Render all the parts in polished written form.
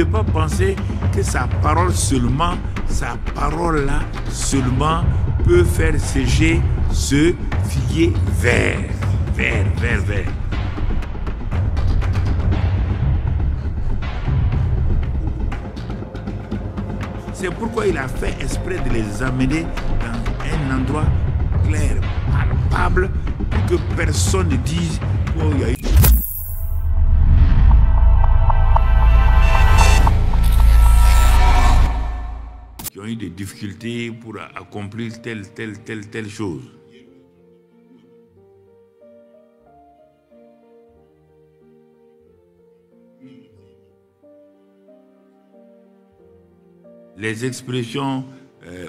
pouvez pas penser que sa parole là seulement peut faire sécher ce figuier vert. C'est pourquoi il a fait exprès de les amener dans un endroit clair, palpable, pour que personne ne dise « Oh, il y a eu... » qui ont eu des difficultés pour accomplir telle chose. Les expressions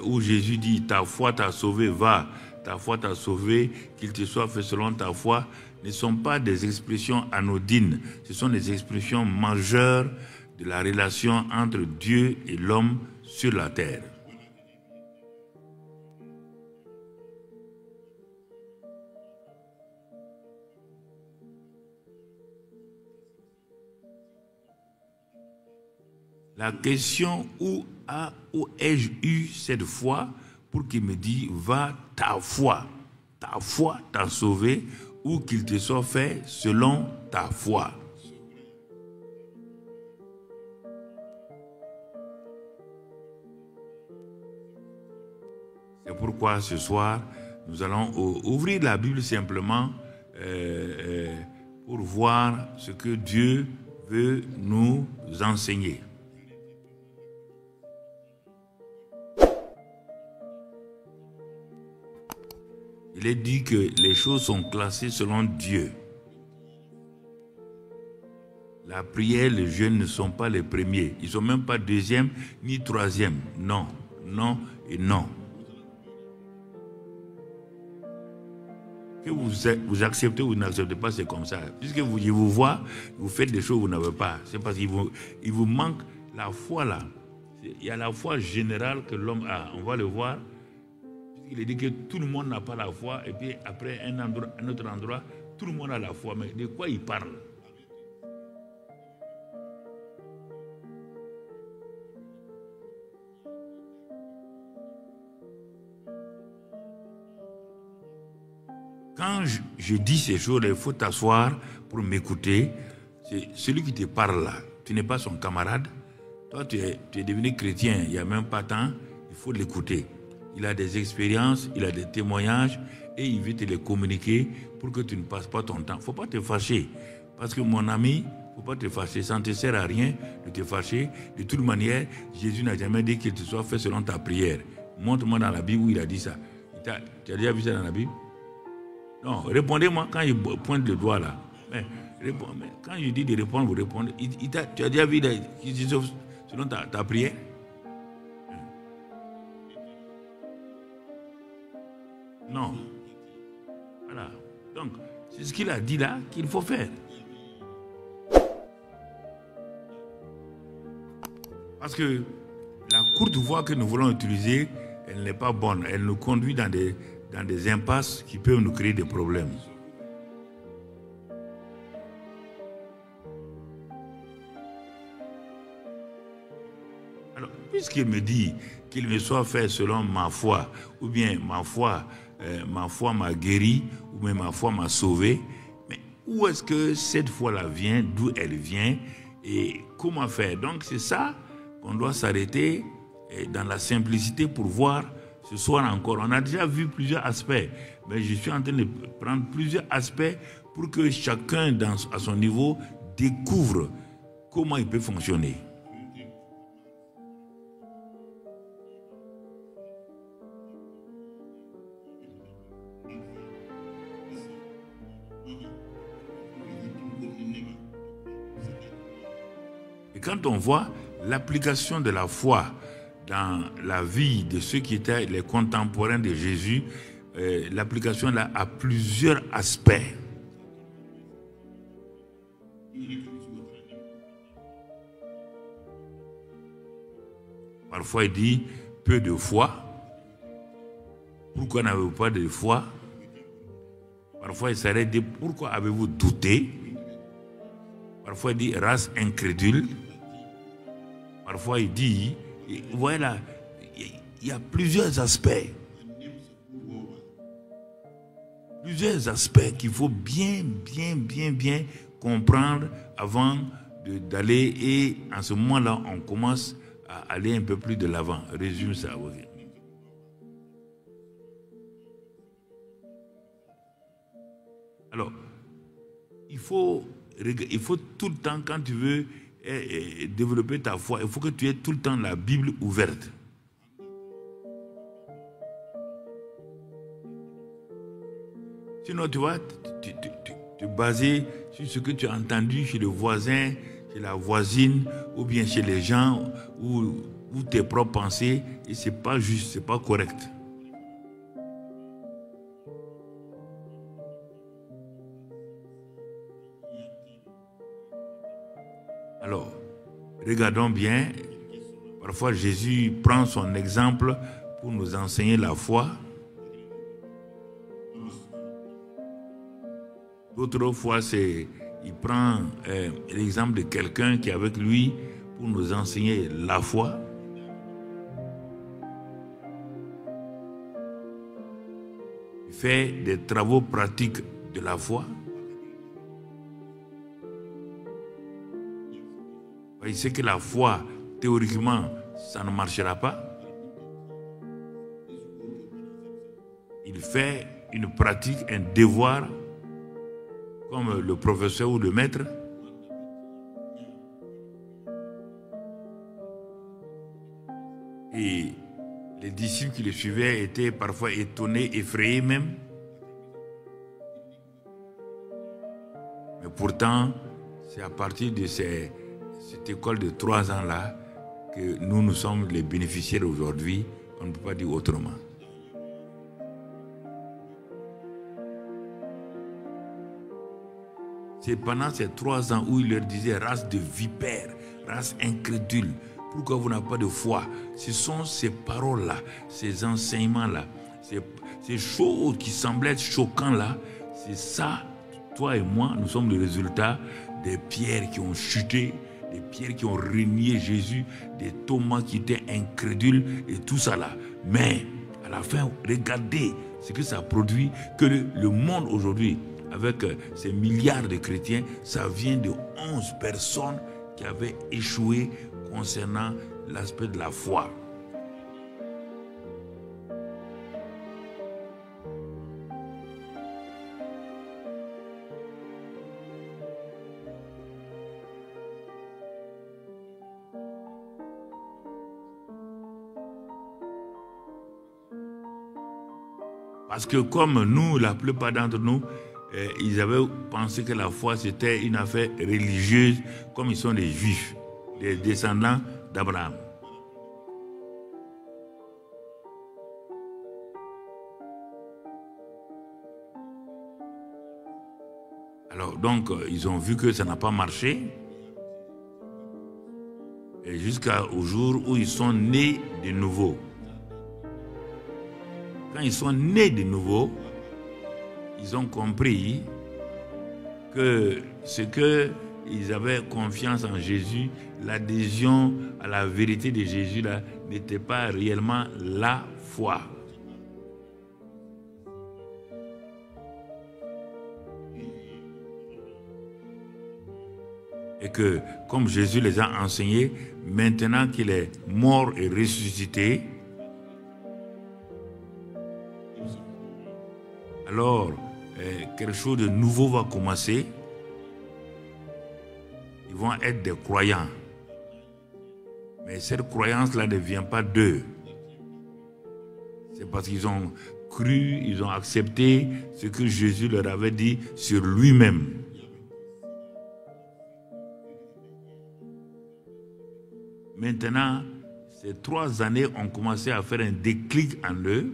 où Jésus dit « ta foi t'a sauvé, va, ta foi t'a sauvé, qu'il te soit fait selon ta foi » ne sont pas des expressions anodines, ce sont des expressions majeures de la relation entre Dieu et l'homme sur la terre. La question où ai-je eu cette foi pour qu'il me dise va ta foi t'a sauvé ou qu'il te soit fait selon ta foi. C'est pourquoi ce soir, nous allons ouvrir la Bible simplement pour voir ce que Dieu veut nous enseigner. Il est dit que les choses sont classées selon Dieu. La prière, le jeûne ne sont pas les premiers. Ils ne sont même pas deuxième ni troisième. Non, non et non. Que vous acceptez ou vous n'acceptez pas, c'est comme ça. Puisque je vous vois, vous faites des choses que vous n'avez pas. C'est parce qu'il vous manque la foi là. Il y a la foi générale que l'homme a. On va le voir. Il est dit que tout le monde n'a pas la foi, et puis après un autre endroit, tout le monde a la foi. Mais de quoi il parle? Quand je dis ces choses, il faut t'asseoir pour m'écouter. C'est celui qui te parle là. Tu n'es pas son camarade. Toi, tu es devenu chrétien il n'y a même pas tant. Il faut l'écouter. Il a des expériences, il a des témoignages et il veut te les communiquer pour que tu ne passes pas ton temps. Il ne faut pas te fâcher. Parce que mon ami, il ne faut pas te fâcher. Ça ne te sert à rien de te fâcher. De toute manière, Jésus n'a jamais dit qu'il te soit fait selon ta prière. Montre-moi dans la Bible où il a dit ça. Tu as déjà vu ça dans la Bible? Non, répondez-moi quand il pointe le doigt là. Mais quand je dis de répondre, vous répondez. Tu as déjà vu qu'il dit selon ta prière? Non. Voilà. Donc, c'est ce qu'il a dit là qu'il faut faire. Parce que la courte voie que nous voulons utiliser, elle n'est pas bonne. Elle nous conduit dans des impasses qui peuvent nous créer des problèmes. Alors, puisqu'il me dit qu'il me soit fait selon ma foi, ou bien ma foi m'a guéri, ou bien ma foi m'a sauvé, mais où est-ce que cette foi-là vient, d'où elle vient, et comment faire? Donc c'est ça qu'on doit s'arrêter dans la simplicité pour voir ce soir encore. On a déjà vu plusieurs aspects, mais je suis en train de prendre plusieurs aspects pour que chacun à son niveau découvre comment il peut fonctionner. Et quand on voit l'application de la foi dans la vie de ceux qui étaient les contemporains de Jésus, l'application là a plusieurs aspects. Parfois il dit peu de foi. Pourquoi n'avez-vous pas de foi? Parfois il s'arrête de pourquoi avez-vous douté? Parfois il dit race incrédule. Parfois, il dit, vous voyez là, il y a plusieurs aspects. Plusieurs aspects qu'il faut bien comprendre avant d'aller. Et en ce moment-là, on commence à aller un peu plus de l'avant. Résume ça. Oui. Alors, il faut tout le temps, quand tu veux développer ta foi, il faut que tu aies tout le temps la Bible ouverte. Sinon, tu vois, te baser sur ce que tu as entendu chez le voisin, chez la voisine, ou bien chez les gens, ou tes propres pensées, et ce n'est pas juste, ce n'est pas correct. Alors, regardons bien. Parfois, Jésus prend son exemple pour nous enseigner la foi. D'autres fois, il prend l'exemple de quelqu'un qui est avec lui pour nous enseigner la foi. Il fait des travaux pratiques de la foi. Il sait que la foi, théoriquement, ça ne marchera pas. Il fait une pratique, un devoir, comme le professeur ou le maître. Et les disciples qui le suivaient étaient parfois étonnés, effrayés même. Mais pourtant, c'est à partir de cette école de 3 ans-là que nous sommes les bénéficiaires aujourd'hui. On ne peut pas dire autrement. C'est pendant ces 3 ans où il leur disait, race de vipères, race incrédule, pourquoi vous n'avez pas de foi? Ce sont ces paroles-là, ces enseignements-là, ces choses qui semblaient être choquants-là, c'est ça, toi et moi, nous sommes le résultat des pierres qui ont chuté, des pierres qui ont renié Jésus, des Thomas qui étaient incrédules et tout ça là. Mais à la fin, regardez ce que ça produit, que le monde aujourd'hui, avec ces milliards de chrétiens, ça vient de 11 personnes qui avaient échoué concernant l'aspect de la foi. Parce que comme nous, la plupart d'entre nous, ils avaient pensé que la foi c'était une affaire religieuse, comme ils sont des juifs, des descendants d'Abraham. Alors donc, ils ont vu que ça n'a pas marché. Et jusqu'au jour où ils sont nés de nouveau. Quand ils sont nés de nouveau, ils ont compris que ce qu'ils avaient confiance en Jésus, l'adhésion à la vérité de Jésus là, n'était pas réellement la foi. Et que, comme Jésus les a enseignés, maintenant qu'il est mort et ressuscité, alors quelque chose de nouveau va commencer. Ils vont être des croyants. Mais cette croyance-là ne vient pas d'eux. C'est parce qu'ils ont cru, ils ont accepté ce que Jésus leur avait dit sur lui-même. Maintenant, ces 3 années ont commencé à faire un déclic en eux.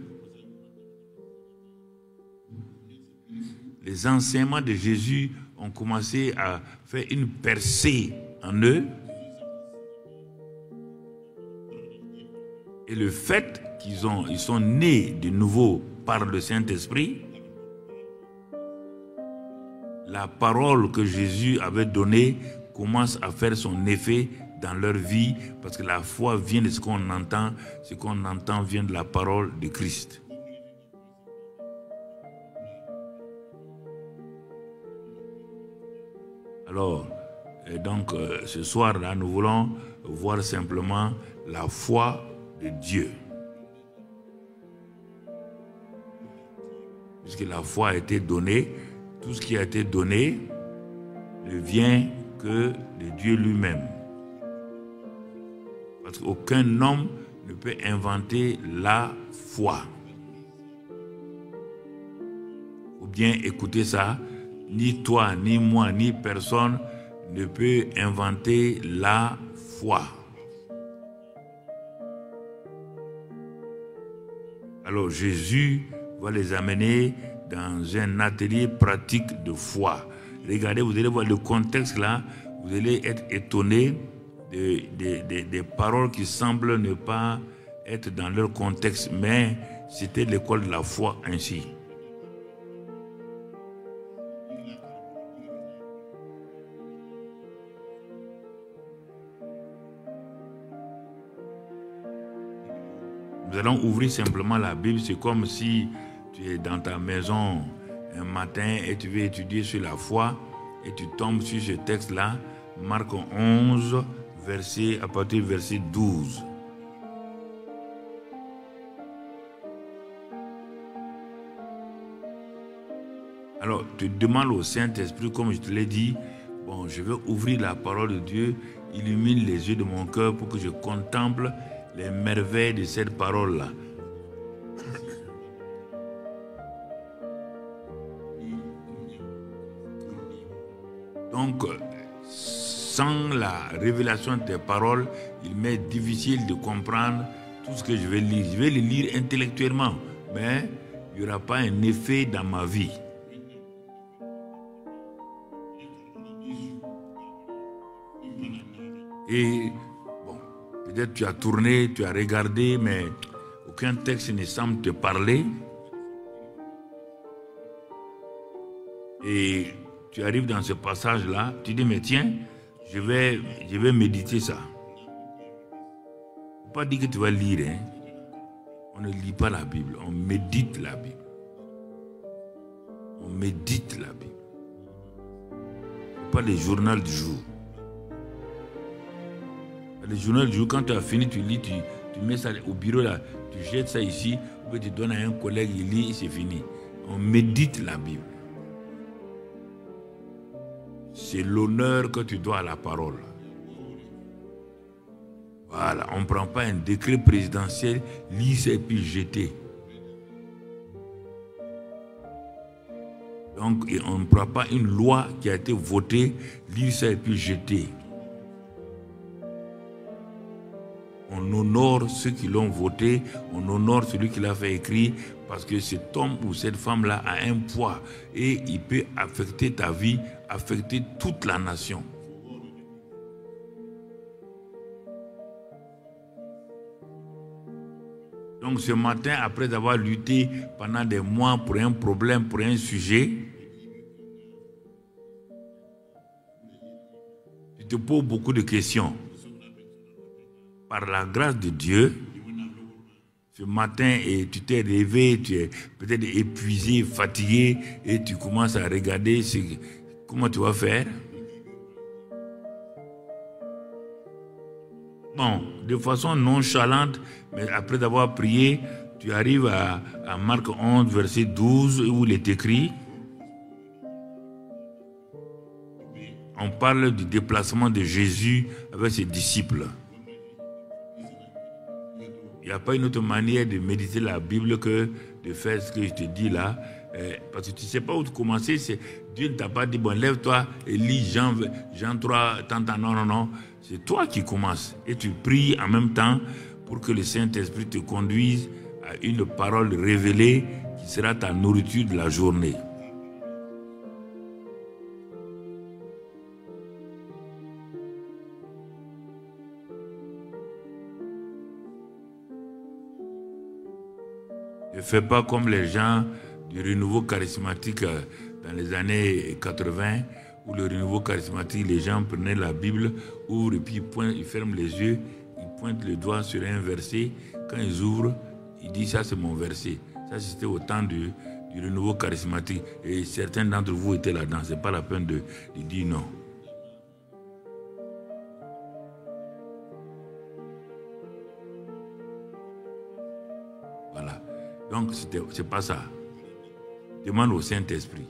Les enseignements de Jésus ont commencé à faire une percée en eux. Et le fait qu'ils sont nés de nouveau par le Saint-Esprit, la parole que Jésus avait donnée commence à faire son effet dans leur vie, parce que la foi vient de ce qu'on entend vient de la parole de Christ. Alors, donc, ce soir-là, nous voulons voir simplement la foi de Dieu. Puisque la foi a été donnée, tout ce qui a été donné ne vient que de Dieu lui-même. Parce qu'aucun homme ne peut inventer la foi. Ou bien écoutez ça, ni toi, ni moi, ni personne ne peut inventer la foi. Alors Jésus va les amener dans un atelier pratique de foi. Regardez, vous allez voir le contexte là, vous allez être étonné des paroles qui semblent ne pas être dans leur contexte, mais c'était l'école de la foi ainsi. Nous allons ouvrir simplement la Bible. C'est comme si tu es dans ta maison un matin et tu veux étudier sur la foi et tu tombes sur ce texte-là, Marc 11, à partir du verset 12. Alors, tu demandes au Saint-Esprit, comme je te l'ai dit, bon, je vais ouvrir la parole de Dieu, illumine les yeux de mon cœur pour que je contemple les merveilles de cette parole-là. Donc, sans la révélation de tes paroles, il m'est difficile de comprendre tout ce que je vais lire. Je vais le lire intellectuellement, mais il n'y aura pas un effet dans ma vie. Et bon, peut-être tu as tourné, tu as regardé, mais aucun texte ne semble te parler. Et tu arrives dans ce passage-là, tu dis, mais tiens, je vais méditer ça. Il ne faut pas dire que tu vas lire. Hein. On ne lit pas la Bible, on médite la Bible. On médite la Bible. Pas le journal du jour. Le journal du jour, quand tu as fini, tu lis, tu mets ça au bureau, là, tu jettes ça ici, ou bien tu donnes à un collègue, il lit, c'est fini. On médite la Bible. C'est l'honneur que tu dois à la parole. Voilà, on ne prend pas un décret présidentiel, lis ça et puis jeter. Donc, on ne prend pas une loi qui a été votée, lis ça et puis jeter. On honore ceux qui l'ont voté, on honore celui qui l'a fait écrire, parce que cet homme ou cette femme-là a un poids et il peut affecter ta vie, affecter toute la nation. Donc ce matin, après avoir lutté pendant des mois pour un problème, pour un sujet, tu te poses beaucoup de questions. Par la grâce de Dieu, ce matin, et tu t'es réveillé, tu es peut-être épuisé, fatigué, et tu commences à regarder comment tu vas faire. Bon, de façon nonchalante, mais après avoir prié, tu arrives à Marc 11, verset 12, où il est écrit, on parle du déplacement de Jésus avec ses disciples. Il n'y a pas une autre manière de méditer la Bible que de faire ce que je te dis là. Parce que tu ne sais pas où commencer. Dieu ne t'a pas dit, bon, lève-toi et lis Jean 3, tant. Non. C'est toi qui commences. Et tu pries en même temps pour que le Saint-Esprit te conduise à une parole révélée qui sera ta nourriture de la journée. Ne fais pas comme les gens du renouveau charismatique dans les années 80 Ou le renouveau charismatique, les gens prenaient la Bible, ouvrent et puis ils ferment les yeux, ils pointent le doigt sur un verset. Quand ils ouvrent, ils disent ça c'est mon verset. Ça c'était au temps du renouveau charismatique. Et certains d'entre vous étaient là-dedans. Ce n'est pas la peine de dire non. Voilà. Donc c'est pas ça. Demande au Saint-Esprit.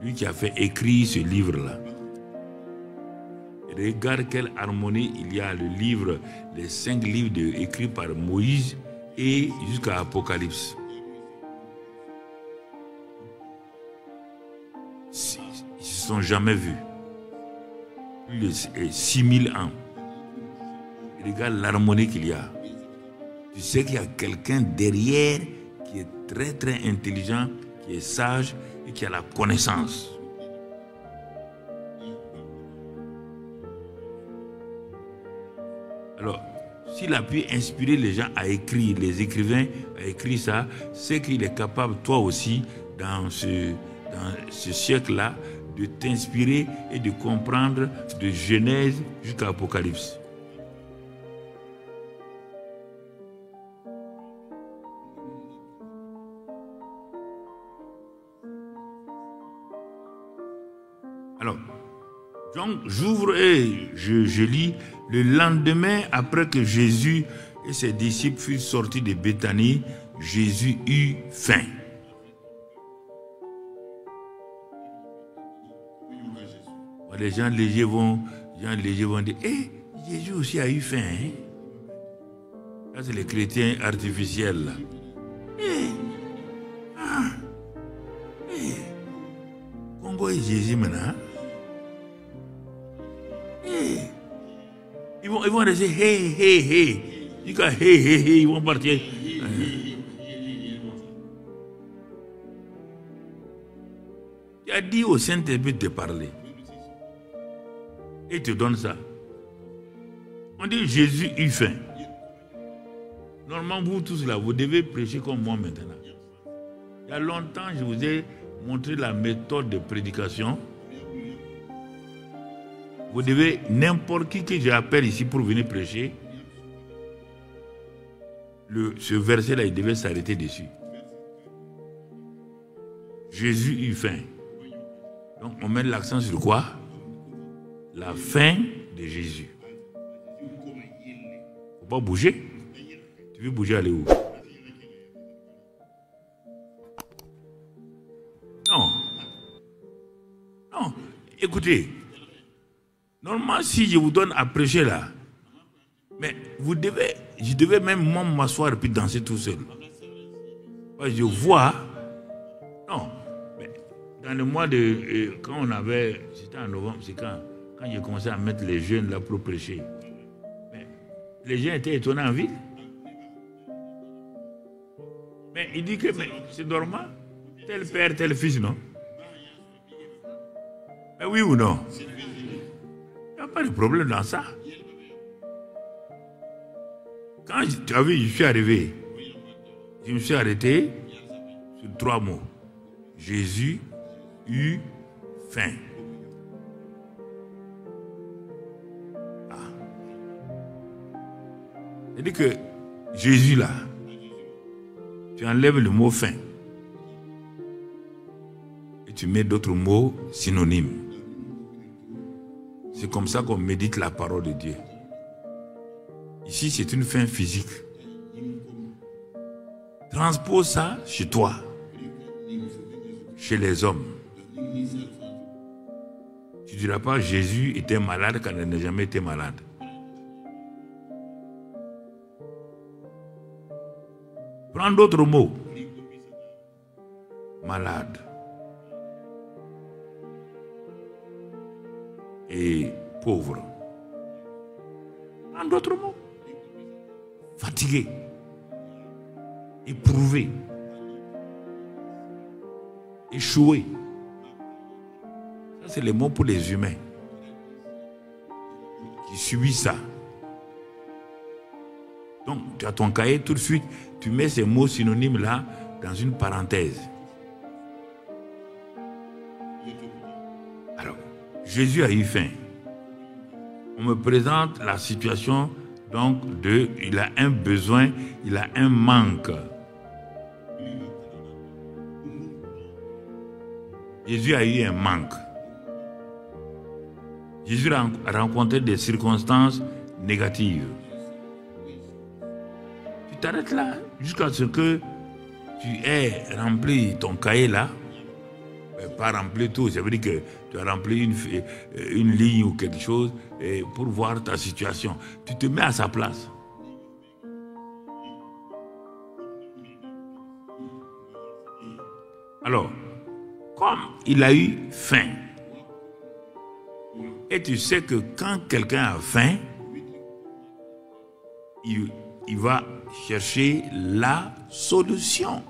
Lui qui a fait écrire ce livre-là. Regarde quelle harmonie il y a, le livre, les 5 livres écrits par Moïse et jusqu'à Apocalypse. Ils ne se sont jamais vus. Plus de 6000 ans. Regarde l'harmonie qu'il y a. Tu sais qu'il y a quelqu'un derrière qui est très très intelligent, qui est sage et qui a la connaissance. Alors, s'il a pu inspirer les gens à écrire, les écrivains à écrire ça, c'est qu'il est capable, toi aussi, dans ce siècle-là, de t'inspirer et de comprendre de Genèse jusqu'à Apocalypse. Alors, donc j'ouvre et je lis. Le lendemain, après que Jésus et ses disciples furent sortis de Béthanie, Jésus eut faim. Les gens légers vont dire, Jésus aussi a eu faim. Hein? Ça, c'est les chrétiens artificiels. Là. Congo et Jésus maintenant. Ils vont rester hey. Ils vont partir. Tu as dit au Saint-Esprit de parler. Et il te donne ça. On dit Jésus eut faim. Normalement, vous tous là, vous devez prêcher comme moi maintenant. Il y a longtemps, je vous ai montré la méthode de prédication. Vous devez, n'importe qui que j'appelle ici pour venir prêcher, ce verset-là, il devait s'arrêter dessus. Jésus eut faim. Donc, on met l'accent sur quoi? La faim de Jésus. Il ne faut pas bouger. Tu veux bouger, aller où? Non. Écoutez. Normalement, si je vous donne à prêcher là, mais je devais même m'asseoir et puis danser tout seul. Je vois, non, mais dans le mois de, quand on avait, c'était en novembre, c'est quand j'ai commencé à mettre les jeunes là pour prêcher. Mais les gens étaient étonnés en ville. Mais il dit que c'est normal, tel père, tel fils, non? Mais oui ou non? Il n'y a pas de problème dans ça. Quand tu as vu, je suis arrivé. Je me suis arrêté sur 3 mots. Jésus eut faim. C'est-à-dire que Jésus là, tu enlèves le mot faim et tu mets d'autres mots synonymes. C'est comme ça qu'on médite la parole de Dieu. Ici, c'est une faim physique. Transpose ça chez toi, chez les hommes. Tu ne diras pas Jésus était malade quand il n'a jamais été malade. Prends d'autres mots. Malade. Et pauvre. En d'autres mots, fatigué, éprouvé, échoué. Ça, c'est les mots pour les humains qui subissent ça. Donc, tu as ton cahier tout de suite, tu mets ces mots synonymes là dans une parenthèse. Alors, Jésus a eu faim. On me présente la situation donc il a un besoin, il a un manque. Jésus a eu un manque. Jésus a rencontré des circonstances négatives. Tu t'arrêtes là jusqu'à ce que tu aies rempli ton cahier là. Pas rempli tout, ça veut dire que tu as rempli une ligne ou quelque chose pour voir ta situation. Tu te mets à sa place. Alors, comme il a eu faim, et tu sais que quand quelqu'un a faim, il va chercher la solution.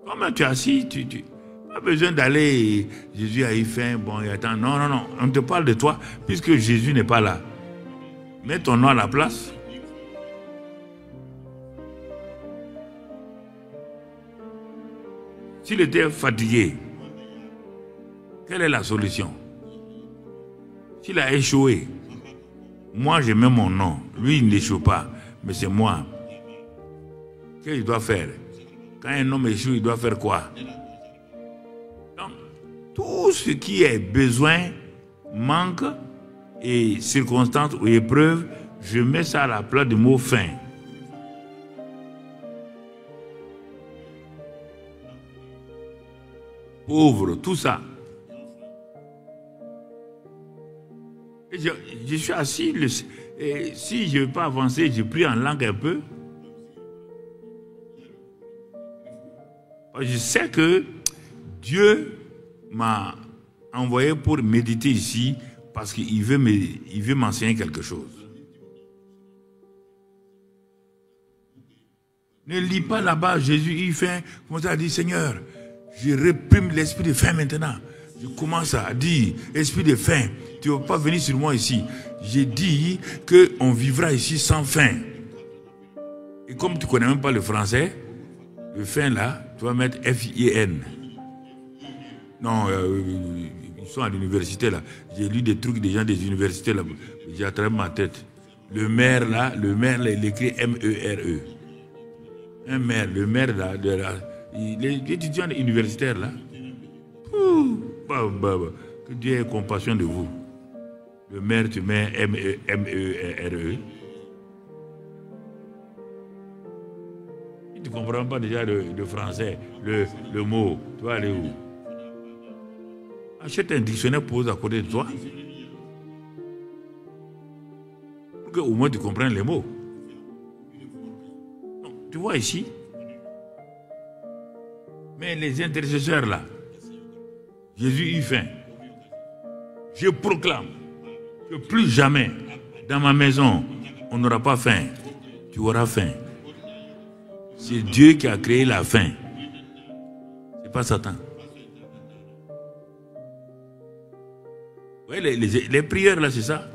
Comme tu es assis, tu n'as pas besoin d'aller, Jésus a eu faim, bon, il attend. Non, non, non, on te parle de toi, puisque Jésus n'est pas là. Mets ton nom à la place. S'il était fatigué, quelle est la solution? S'il a échoué, moi je mets mon nom. Lui il n'échoue pas, mais c'est moi. Qu'est-ce qu'il doit faire? Quand un homme échoue, il doit faire quoi? Donc, tout ce qui est besoin, manque et circonstances ou épreuves, je mets ça à la place du mot faim. Pauvre, tout ça. Et je suis assis, et si je ne veux pas avancer, je prie en langue un peu. Je sais que Dieu m'a envoyé pour méditer ici parce qu'il veut m'enseigner quelque chose. Ne lis pas là-bas, Jésus, il fait, comme ça, dit, Seigneur, je réprime l'esprit de faim maintenant. Je commence à dire, esprit de faim, tu ne vas pas venir sur moi ici. J'ai dit qu'on vivra ici sans faim. Et comme tu ne connais même pas le français, le faim là, tu vas mettre F-I-N. Non, ils sont à l'université là. J'ai lu des trucs des gens des universités là. J'ai attrapé ma tête. Le maire là, il écrit M-E-R-E. Un maire, le maire là, les étudiants universitaires là. Que Dieu ait compassion de vous. Le maire, tu mets M-E-R-E. Tu ne comprends pas déjà le français, le mot. Tu vas aller où? Achète un dictionnaire, pose à côté de toi. Pour qu'au moins tu comprennes les mots. Donc, tu vois ici. Mais les intercesseurs là, Jésus eut faim. Je proclame que plus jamais dans ma maison, on n'aura pas faim. Tu auras faim. C'est Dieu qui a créé la faim. C'est pas Satan. Ouais, les prières là, c'est ça.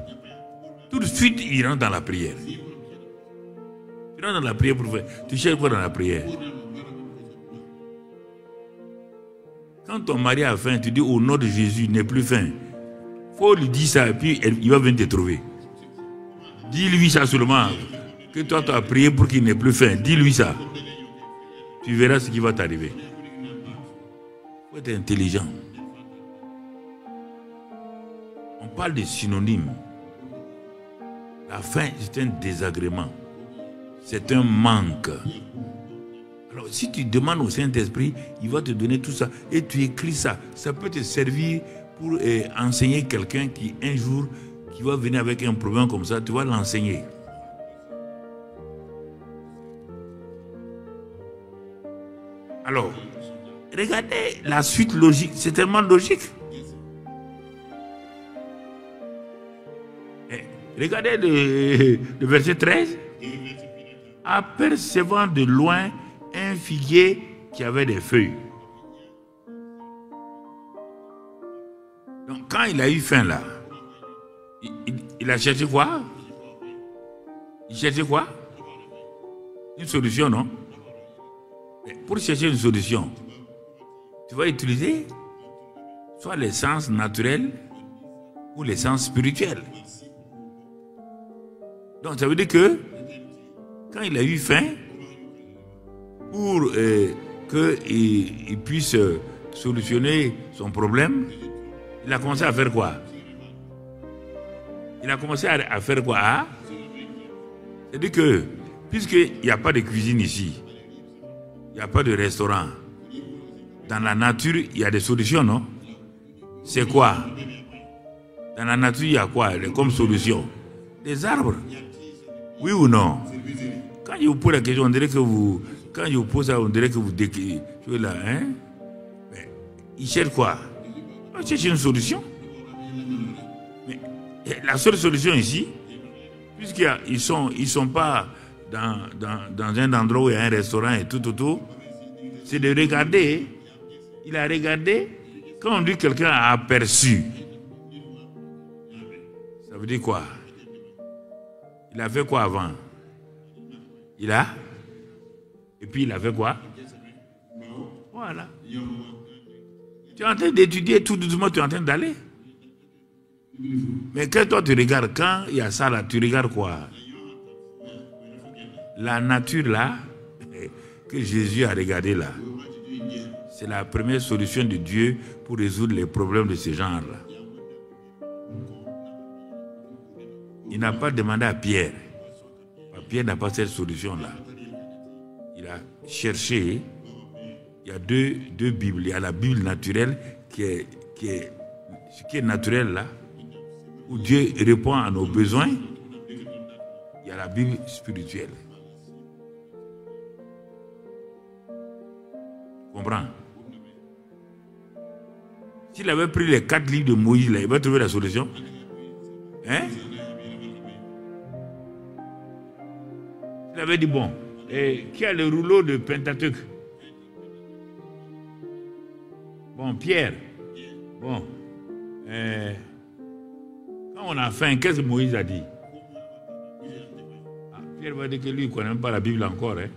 Tout de suite, il rentre dans la prière. Tu rentres dans la prière pour faire. Tu cherches quoi dans la prière? Quand ton mari a faim, tu dis au nom de Jésus, il n'est plus faim. Il faut lui dire ça et puis il va venir te trouver. Dis-lui ça seulement. Que toi, tu as prié pour qu'il n'ait plus faim. Dis-lui ça. Tu verras ce qui va t'arriver. Il faut être intelligent. On parle de synonymes. La faim, c'est un désagrément. C'est un manque. Alors, si tu demandes au Saint-Esprit, il va te donner tout ça. Et tu écris ça. Ça peut te servir pour enseigner quelqu'un qui, un jour, qui va venir avec un problème comme ça, tu vas l'enseigner. Alors, regardez la suite logique. C'est tellement logique. Regardez le verset 13. Apercevant de loin un figuier qui avait des feuilles. Donc, quand il a eu faim là, il a cherché quoi? Il cherchait quoi? Une solution, non? Mais pour chercher une solution, tu vas utiliser soit les sens naturels ou les sens spirituels. Donc ça veut dire que quand il a eu faim, pour qu'il puisse solutionner son problème, il a commencé à faire quoi? Il a commencé à faire quoi? C'est-à-dire que, puisqu'il n'y a pas de cuisine ici, il n'y a pas de restaurant, dans la nature, il y a des solutions, non? C'est quoi? Dans la nature, il y a quoi comme solution? Des arbres. Oui ou non? Quand je vous pose la question, on dirait que vous... Quand je vous pose ça, on dirait que vous décrivez là, hein? Mais ils cherchent quoi? Ils cherchent une solution. Mais la seule solution ici, puisqu'ils sont pas dans un endroit où il y a un restaurant et tout autour, c'est de regarder. Il a regardé. Quand on dit que quelqu'un a aperçu, ça veut dire quoi? Il a fait quoi avant? Et puis il a fait quoi? Voilà. Tu es en train d'étudier tout doucement, tu es en train d'aller. Mais quand toi tu regardes, quand il y a ça là, tu regardes quoi? La nature là, que Jésus a regardé là, c'est la première solution de Dieu pour résoudre les problèmes de ce genre-là. Il n'a pas demandé à Pierre. Pierre n'a pas cette solution-là. Il a cherché. Il y a deux Bibles. Il y a la Bible naturelle qui est naturelle là, où Dieu répond à nos besoins. Il y a la Bible spirituelle. Tu comprends? S'il avait pris les 4 livres de Moïse, là, il va trouver la solution. Hein? Il avait dit, bon, qui a le rouleau de Pentateuque? Bon, Pierre. Bon. Quand on a faim, qu'est-ce que Moïse a dit? Pierre va dire que lui, il ne connaît même pas la Bible encore. Hein?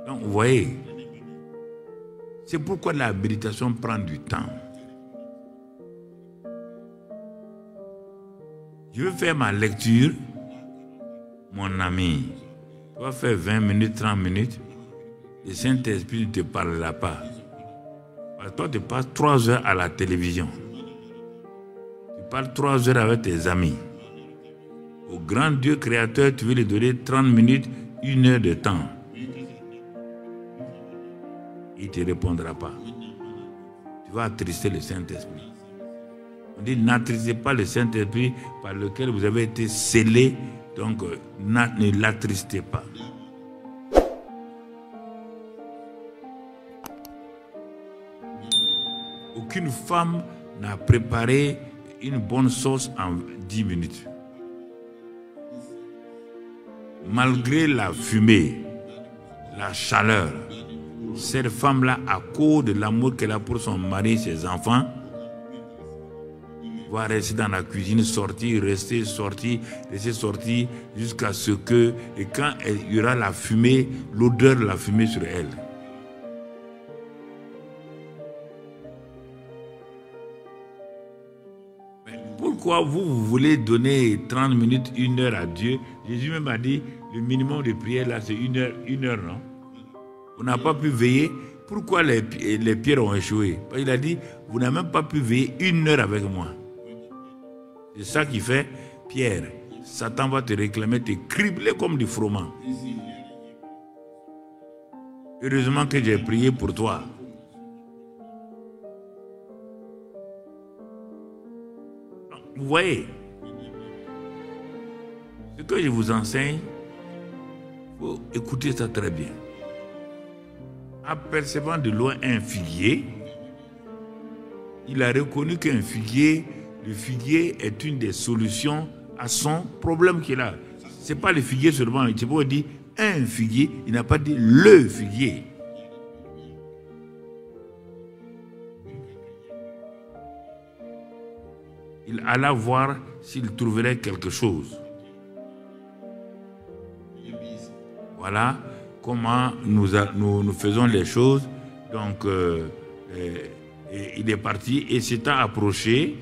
Donc, vous voyez, c'est pourquoi la méditation prend du temps. Je veux faire ma lecture. Mon ami, tu vas faire 20 minutes, 30 minutes, le Saint-Esprit ne te parlera pas. Parce que toi, tu passes 3 heures à la télévision. Tu parles 3 heures avec tes amis. Au grand Dieu créateur, tu veux lui donner 30 minutes, 1 heure de temps. Il ne te répondra pas. Tu vas attrister le Saint-Esprit. On dit, n'attristez pas le Saint-Esprit par lequel vous avez été scellés. Donc, ne l'attristez pas. Aucune femme n'a préparé une bonne sauce en 10 minutes. Malgré la fumée, la chaleur, cette femme-là, à cause de l'amour qu'elle a pour son mari et ses enfants, va rester dans la cuisine, sortir, rester sortir, jusqu'à ce que, et quand il y aura la fumée, l'odeur de la fumée sur elle. Mais pourquoi vous voulez donner 30 minutes, 1 heure à Dieu? Jésus même a dit, le minimum de prière là, c'est 1 heure, non? On n'a pas pu veiller. Pourquoi les pierres ont échoué? Parce qu'il a dit, vous n'avez même pas pu veiller 1 heure avec moi. C'est ça qui fait, Pierre, Satan va te réclamer, te cribler comme du froment. Heureusement que j'ai prié pour toi. Vous voyez, ce que je vous enseigne, il faut écouter ça très bien. Apercevant de loin un figuier, il a reconnu qu'un figuier, le figuier est une des solutions à son problème qu'il a. Ce n'est pas le figuier seulement, il peut dire un figuier, il n'a pas dit le figuier. Il alla voir s'il trouverait quelque chose. Voilà comment nous faisons les choses. Donc, il est parti et s'étant approché,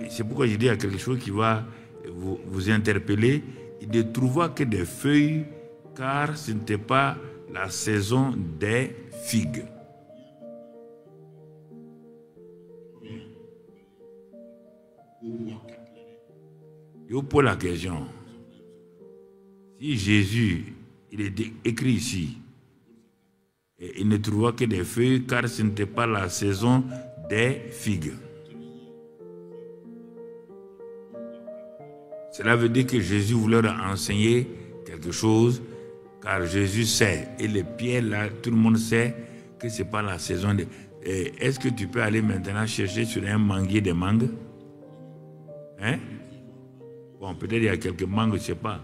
c'est pourquoi je dis à quelque chose qui va vous interpeller. Il ne trouva que des feuilles, car ce n'était pas la saison des figues. Je vous pose la question. Si Jésus, il est écrit ici, et il ne trouva que des feuilles, car ce n'était pas la saison des figues. Cela veut dire que Jésus voulait leur enseigner quelque chose, car Jésus sait, et les pierres là, tout le monde sait que ce n'est pas la saison des... Est-ce que tu peux aller maintenant chercher sur un manguier des mangues? Hein? Bon, peut-être il y a quelques mangues, je ne sais pas.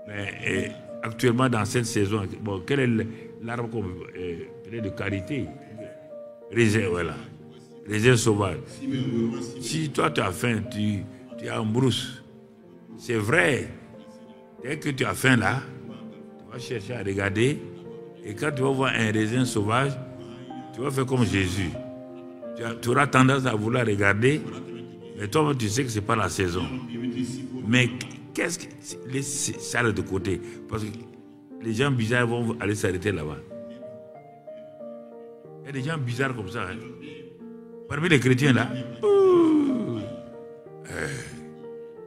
Mais actuellement, dans cette saison, bon, quel est l'arbre peut-être de qualité? Raisin, voilà. Raisin sauvage. Si toi tu as faim, tu es en brousse. C'est vrai. Dès que tu as faim là, tu vas chercher à regarder. Et quand tu vas voir un raisin sauvage, tu vas faire comme Jésus. Tu auras tendance à vouloir regarder, mais toi tu sais que ce n'est pas la saison. Mais qu'est-ce que... Laisse ça de côté. Parce que les gens bizarres vont aller s'arrêter là-bas. Il y a des gens bizarres comme ça. Hein. Parmi les chrétiens là,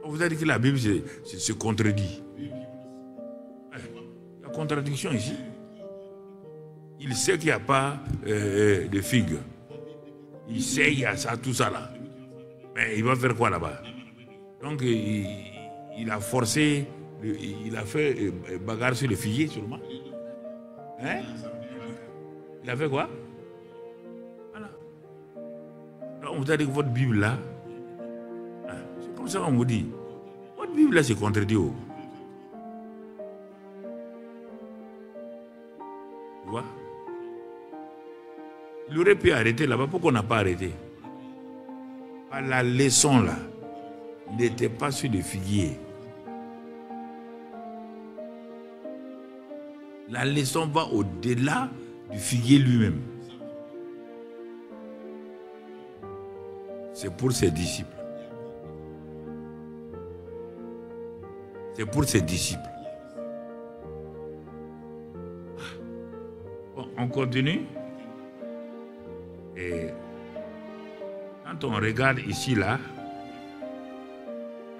on vous a dit que la Bible se contredit. Il y a contradiction ici. Il sait qu'il n'y a pas de figues. Il sait qu'il y a ça, tout ça là. Mais il va faire quoi là-bas? Donc il a forcé, il a fait bagarre sur le figuier sûrement. Hein? Il a fait quoi? Voilà. Donc on vous a dit que votre Bible là, hein, c'est comme ça qu'on vous dit. Votre Bible là c'est contredit. Oh. Tu vois? Il aurait pu arrêter là-bas. Pourquoi on n'a pas arrêté? La leçon là n'était pas sur le figuier. La leçon va au-delà du figuier lui-même. C'est pour ses disciples. C'est pour ses disciples. Bon, on continue. Et quand on regarde ici, là,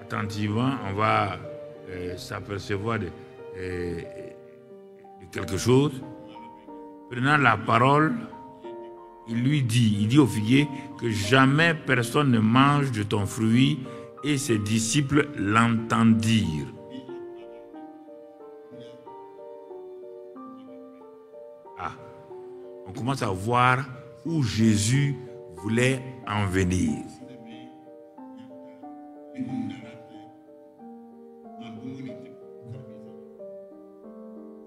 attentivement, on va s'apercevoir de quelque chose. Prenant la parole, il dit au figuier que jamais personne ne mange de ton fruit, et ses disciples l'entendirent. Ah, on commence à voir où Jésus voulait en venir.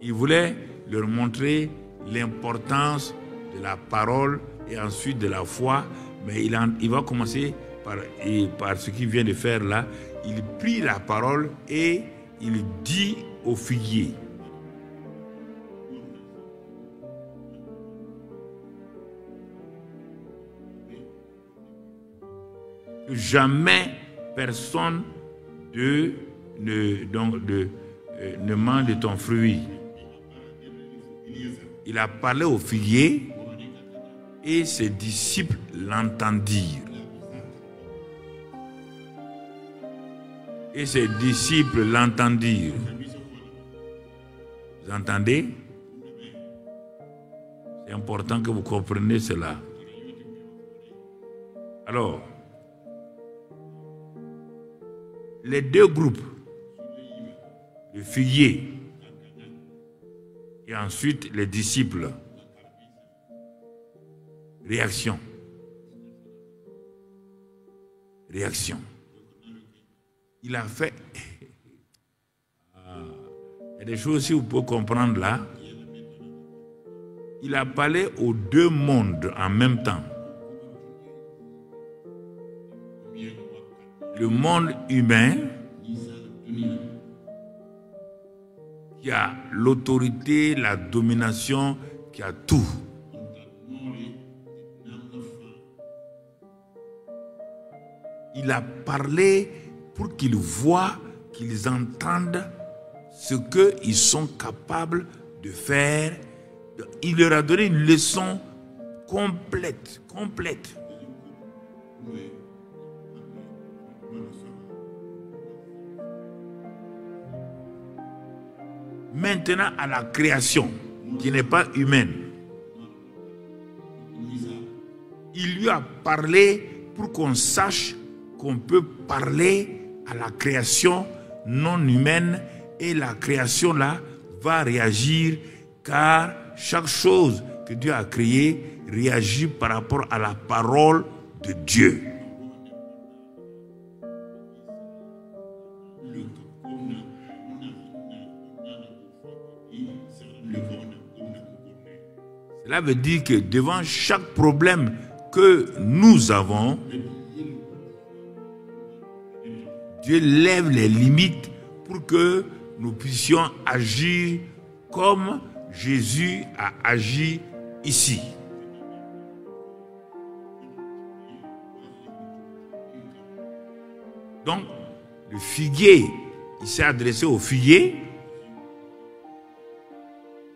Il voulait leur montrer l'importance de la parole et ensuite de la foi, mais il va commencer par ce qu'il vient de faire là. Il prit la parole et il dit au figuier. Jamais personne ne mange de ton fruit. Il a parlé au figuier et ses disciples l'entendirent. Et ses disciples l'entendirent. Vous entendez? C'est important que vous compreniez cela. Alors, les deux groupes, le figuier et ensuite les disciples, réaction. Il a fait... Il y a des choses aussi que vous pouvez comprendre là. Il a parlé aux deux mondes en même temps. Le monde humain qui a l'autorité, la domination, qui a tout. Il a parlé pour qu'ils voient, qu'ils entendent ce qu'ils sont capables de faire. Il leur a donné une leçon complète. Maintenant, à la création, qui n'est pas humaine, il lui a parlé pour qu'on sache qu'on peut parler à la création non humaine et la création là va réagir car chaque chose que Dieu a créée réagit par rapport à la parole de Dieu. Cela veut dire que devant chaque problème que nous avons, Dieu lève les limites pour que nous puissions agir comme Jésus a agi ici. Donc, le figuier, il s'est adressé au figuier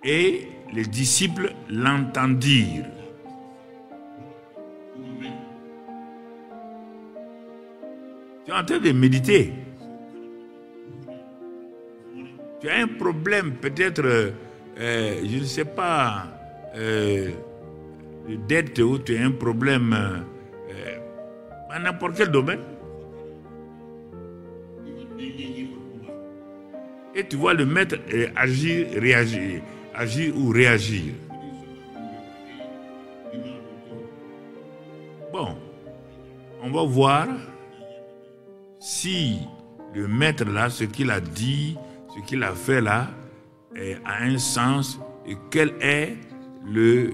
et les disciples l'entendirent. Tu es en train de méditer. Tu as un problème, peut-être, je ne sais pas, de dette ou tu as un problème dans n'importe quel domaine. Et tu vois le maître agir, réagir, agir ou réagir. Bon, on va voir si le maître là, ce qu'il a dit, ce qu'il a fait là, a un sens et quelle est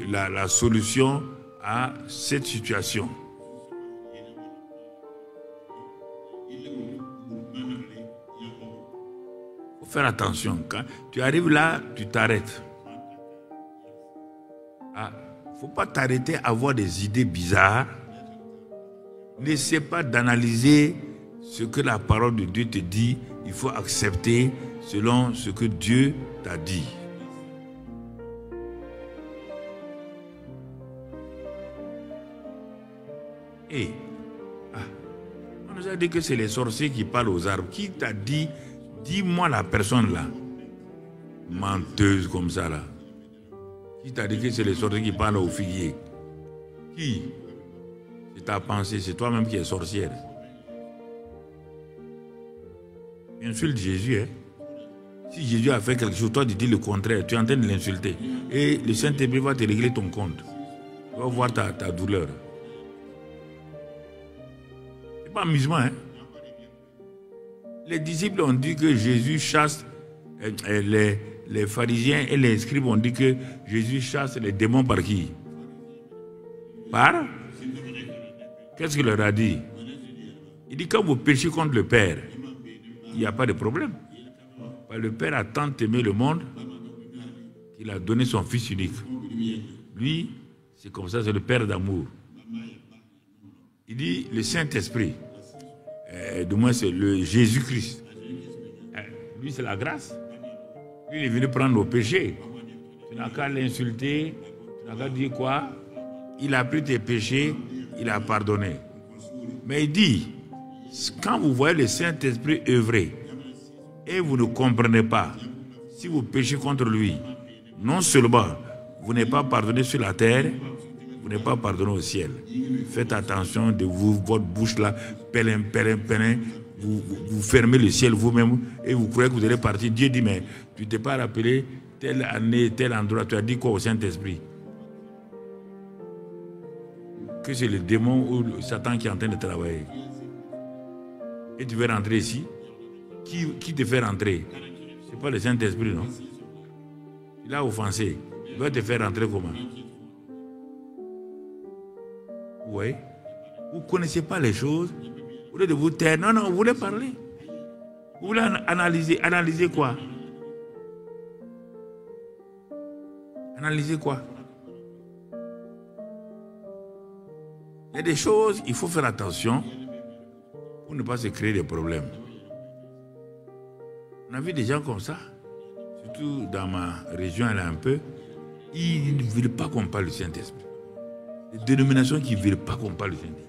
la solution à cette situation. Il faut faire attention. Quand tu arrives là, tu t'arrêtes. Il ne faut pas t'arrêter à avoir des idées bizarres. N'essaie pas d'analyser ce que la parole de Dieu te dit. Il faut accepter selon ce que Dieu t'a dit. Et on nous a dit que c'est les sorciers qui parlent aux arbres. Qui t'a dit? Dis-moi la personne là. Menteuse comme ça là. Qui t'a dit que c'est les sorciers qui parlent aux figuiers? Qui? C'est ta pensée, c'est toi-même qui es sorcière. Insulte Jésus, hein? Si Jésus a fait quelque chose, toi tu dis le contraire, tu es en train de l'insulter. Et le Saint-Esprit va te régler ton compte. Tu vas voir ta douleur. C'est pas amusement, hein? Les disciples ont dit que Jésus chasse, les pharisiens et les scribes ont dit que Jésus chasse les démons par qui? Par? Qu'est-ce qu'il leur a dit? Il dit quand vous péchez contre le Père, il n'y a pas de problème. Le Père a tant aimé le monde qu'il a donné son Fils unique. Lui, c'est comme ça, c'est le Père d'amour. Il dit le Saint-Esprit, du moins c'est le Jésus-Christ. Lui, c'est la grâce. Lui, il est venu prendre nos péchés. Tu n'as qu'à l'insulter, tu n'as qu'à dire quoi? Il a pris tes péchés, il a pardonné. Mais il dit, quand vous voyez le Saint-Esprit œuvrer, et vous ne comprenez pas, si vous péchez contre lui, non seulement vous n'êtes pas pardonné sur la terre, vous n'êtes pas pardonné au ciel. Faites attention de vous, votre bouche là, pélin, vous fermez le ciel vous-même et vous croyez que vous allez partir. Dieu dit, mais tu ne t'es pas rappelé telle année, tel endroit, tu as dit quoi au Saint-Esprit? Que c'est le démon ou le Satan qui est en train de travailler. Et tu veux rentrer ici? Qui te fait rentrer? Ce n'est pas le Saint-Esprit, non? Il a offensé. Il va te faire rentrer comment? Oui. Vous ne connaissez pas les choses. Vous voulez de vous taire. Non, vous voulez parler. Vous voulez analyser. Analyser quoi? Analyser quoi? Il y a des choses, il faut faire attention pour ne pas se créer des problèmes. On a vu des gens comme ça, surtout dans ma région, elle est un peu, ils ne veulent pas qu'on parle du Saint-Esprit. Des dénominations qui ne veulent pas qu'on parle du Saint-Esprit.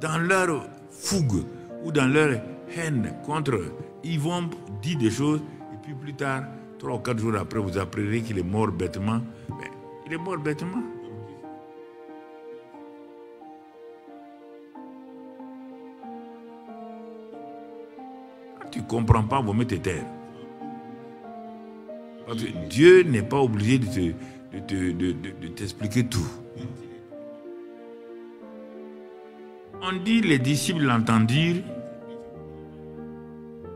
Dans leur fougue ou dans leur haine contre eux, ils vont dire des choses et puis plus tard, 3 ou 4 jours après, vous apprenez qu'il est mort bêtement. Mais il est mort bêtement. Quand tu ne comprends pas, vous mettez terre. Parce que Dieu n'est pas obligé de t'expliquer tout. On dit les disciples l'entendirent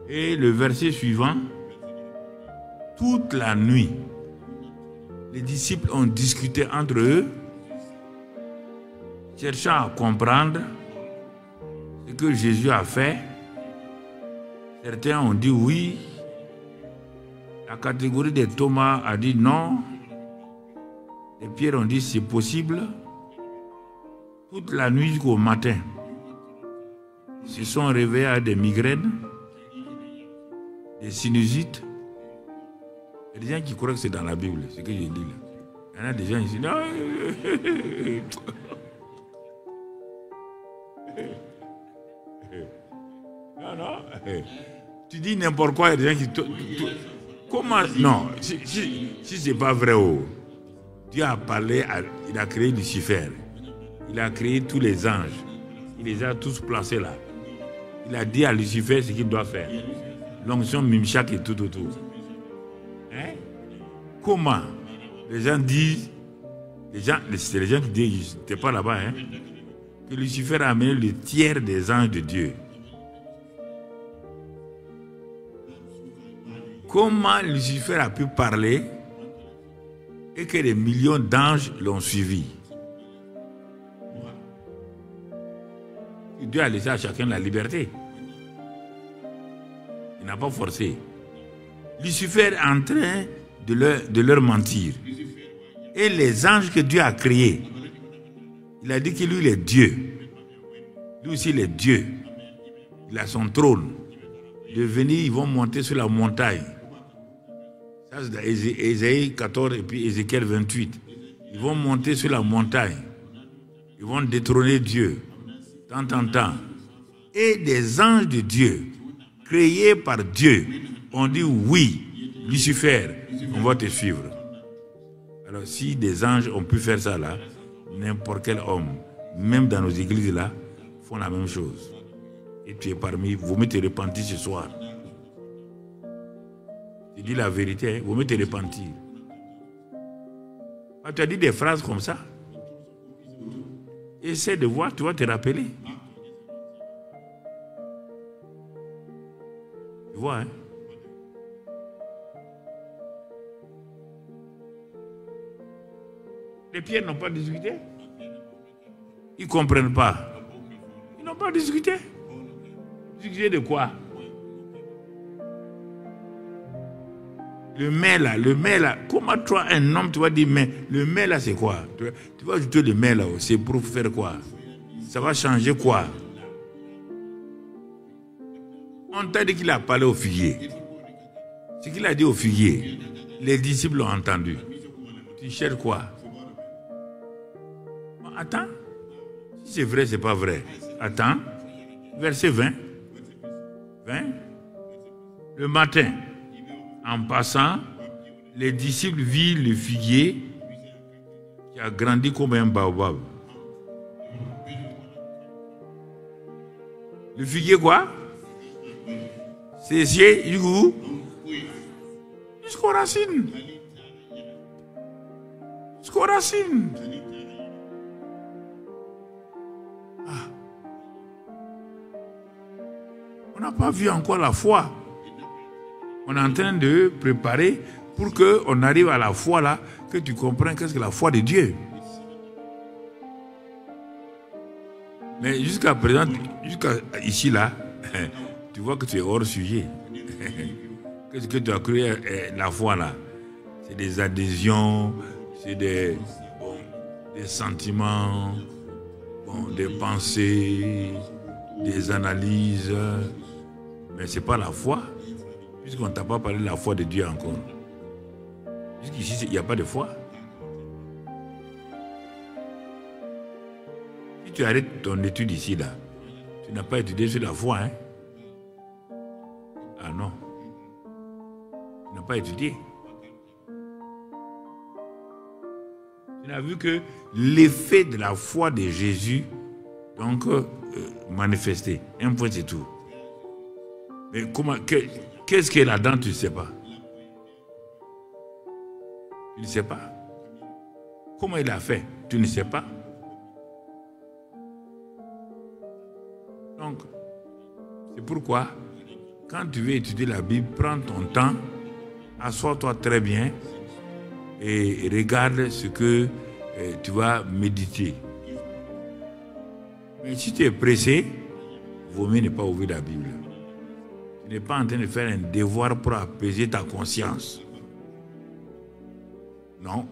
et le verset suivant, toute la nuit, les disciples ont discuté entre eux, cherchant à comprendre ce que Jésus a fait. Certains ont dit oui. La catégorie des Thomas a dit non. Les Pierre ont dit c'est possible. Toute la nuit jusqu'au matin, ils se sont réveillés à des migraines, des sinusites. Il y a des gens qui croient que c'est dans la Bible, ce que je dis là. Il y en a des gens qui disent non. Non, non. Tu dis n'importe quoi, il y a des gens qui... Comment? Non, si ce n'est pas vrai, Dieu a parlé, il a créé Lucifer. Il a créé tous les anges. Il les a tous placés là. Il a dit à Lucifer ce qu'il doit faire. L'onction Mimchak et tout autour. Hein? Comment? Les gens disent, c'est les gens qui disent, tu n'es pas là-bas, hein, que Lucifer a amené le tiers des anges de Dieu. Comment Lucifer a pu parler et que des millions d'anges l'ont suivi? Dieu a laissé à chacun la liberté. Il n'a pas forcé. Lucifer est en train de leur mentir. Et les anges que Dieu a créés, il a dit que lui, il est Dieu. Lui aussi, il est Dieu. Il a son trône. De venir, ils vont monter sur la montagne. Ça, c'est dans Ésaïe 14 et puis Ézéchiel 28. Ils vont monter sur la montagne. Ils vont détrôner Dieu. Tant. Et des anges de Dieu, créés par Dieu, ont dit oui, Lucifer, on va te suivre. Alors si des anges ont pu faire ça là, n'importe quel homme, même dans nos églises là, font la même chose. Et tu es parmi, vous mettez repentir ce soir. Tu dis la vérité, hein, vous mettez repentir. Ah, tu as dit des phrases comme ça. Essaie de voir, tu vas te rappeler. Tu vois, hein? Les pierres n'ont pas discuté. Ils ne comprennent pas. Ils n'ont pas discuté. Discuter de quoi? Le mais là, comment toi, un homme, tu vas dire, mais le mais là, c'est quoi? Tu vas ajouter le mais là, c'est pour faire quoi? Ça va changer quoi? On t'a dit qu'il a parlé au figuier. Ce qu'il a dit au figuier, les disciples l'ont entendu. Tu cherches quoi? Attends. Si c'est vrai, c'est pas vrai. Attends. Verset 20. Le matin, en passant, les disciples virent le figuier qui a grandi comme un baobab. Le figuier quoi? C'est jusqu'où? Jusqu'aux racines. Jusqu'aux racines. Ah. On n'a pas vu encore la foi. On est en train de préparer pour qu'on arrive à la foi là, que tu comprennes qu'est-ce que la foi de Dieu. Mais jusqu'à présent, jusqu'à ici là, tu vois que tu es hors sujet. Qu'est-ce que tu as cru la foi là? C'est des adhésions, c'est des sentiments, des pensées, des analyses. Mais ce n'est pas la foi, puisqu'on ne t'a pas parlé de la foi de Dieu encore. Puisqu'ici, il n'y a pas de foi. Si tu arrêtes ton étude ici, là, tu n'as pas étudié sur la foi, hein? Ah non. Tu n'as pas étudié. Tu n'as vu que l'effet de la foi de Jésus, donc, manifesté. Un point, c'est tout. Mais qu'est-ce qu'il y a là-dedans, tu ne sais pas. Tu ne sais pas. Comment il a fait, tu ne sais pas. Donc, c'est pourquoi, quand tu veux étudier la Bible, prends ton temps, assois-toi très bien et regarde ce que tu vas méditer. Mais si tu es pressé, il vaut mieux ne pas ouvrir la Bible. Tu n'es pas en train de faire un devoir pour apaiser ta conscience. Non.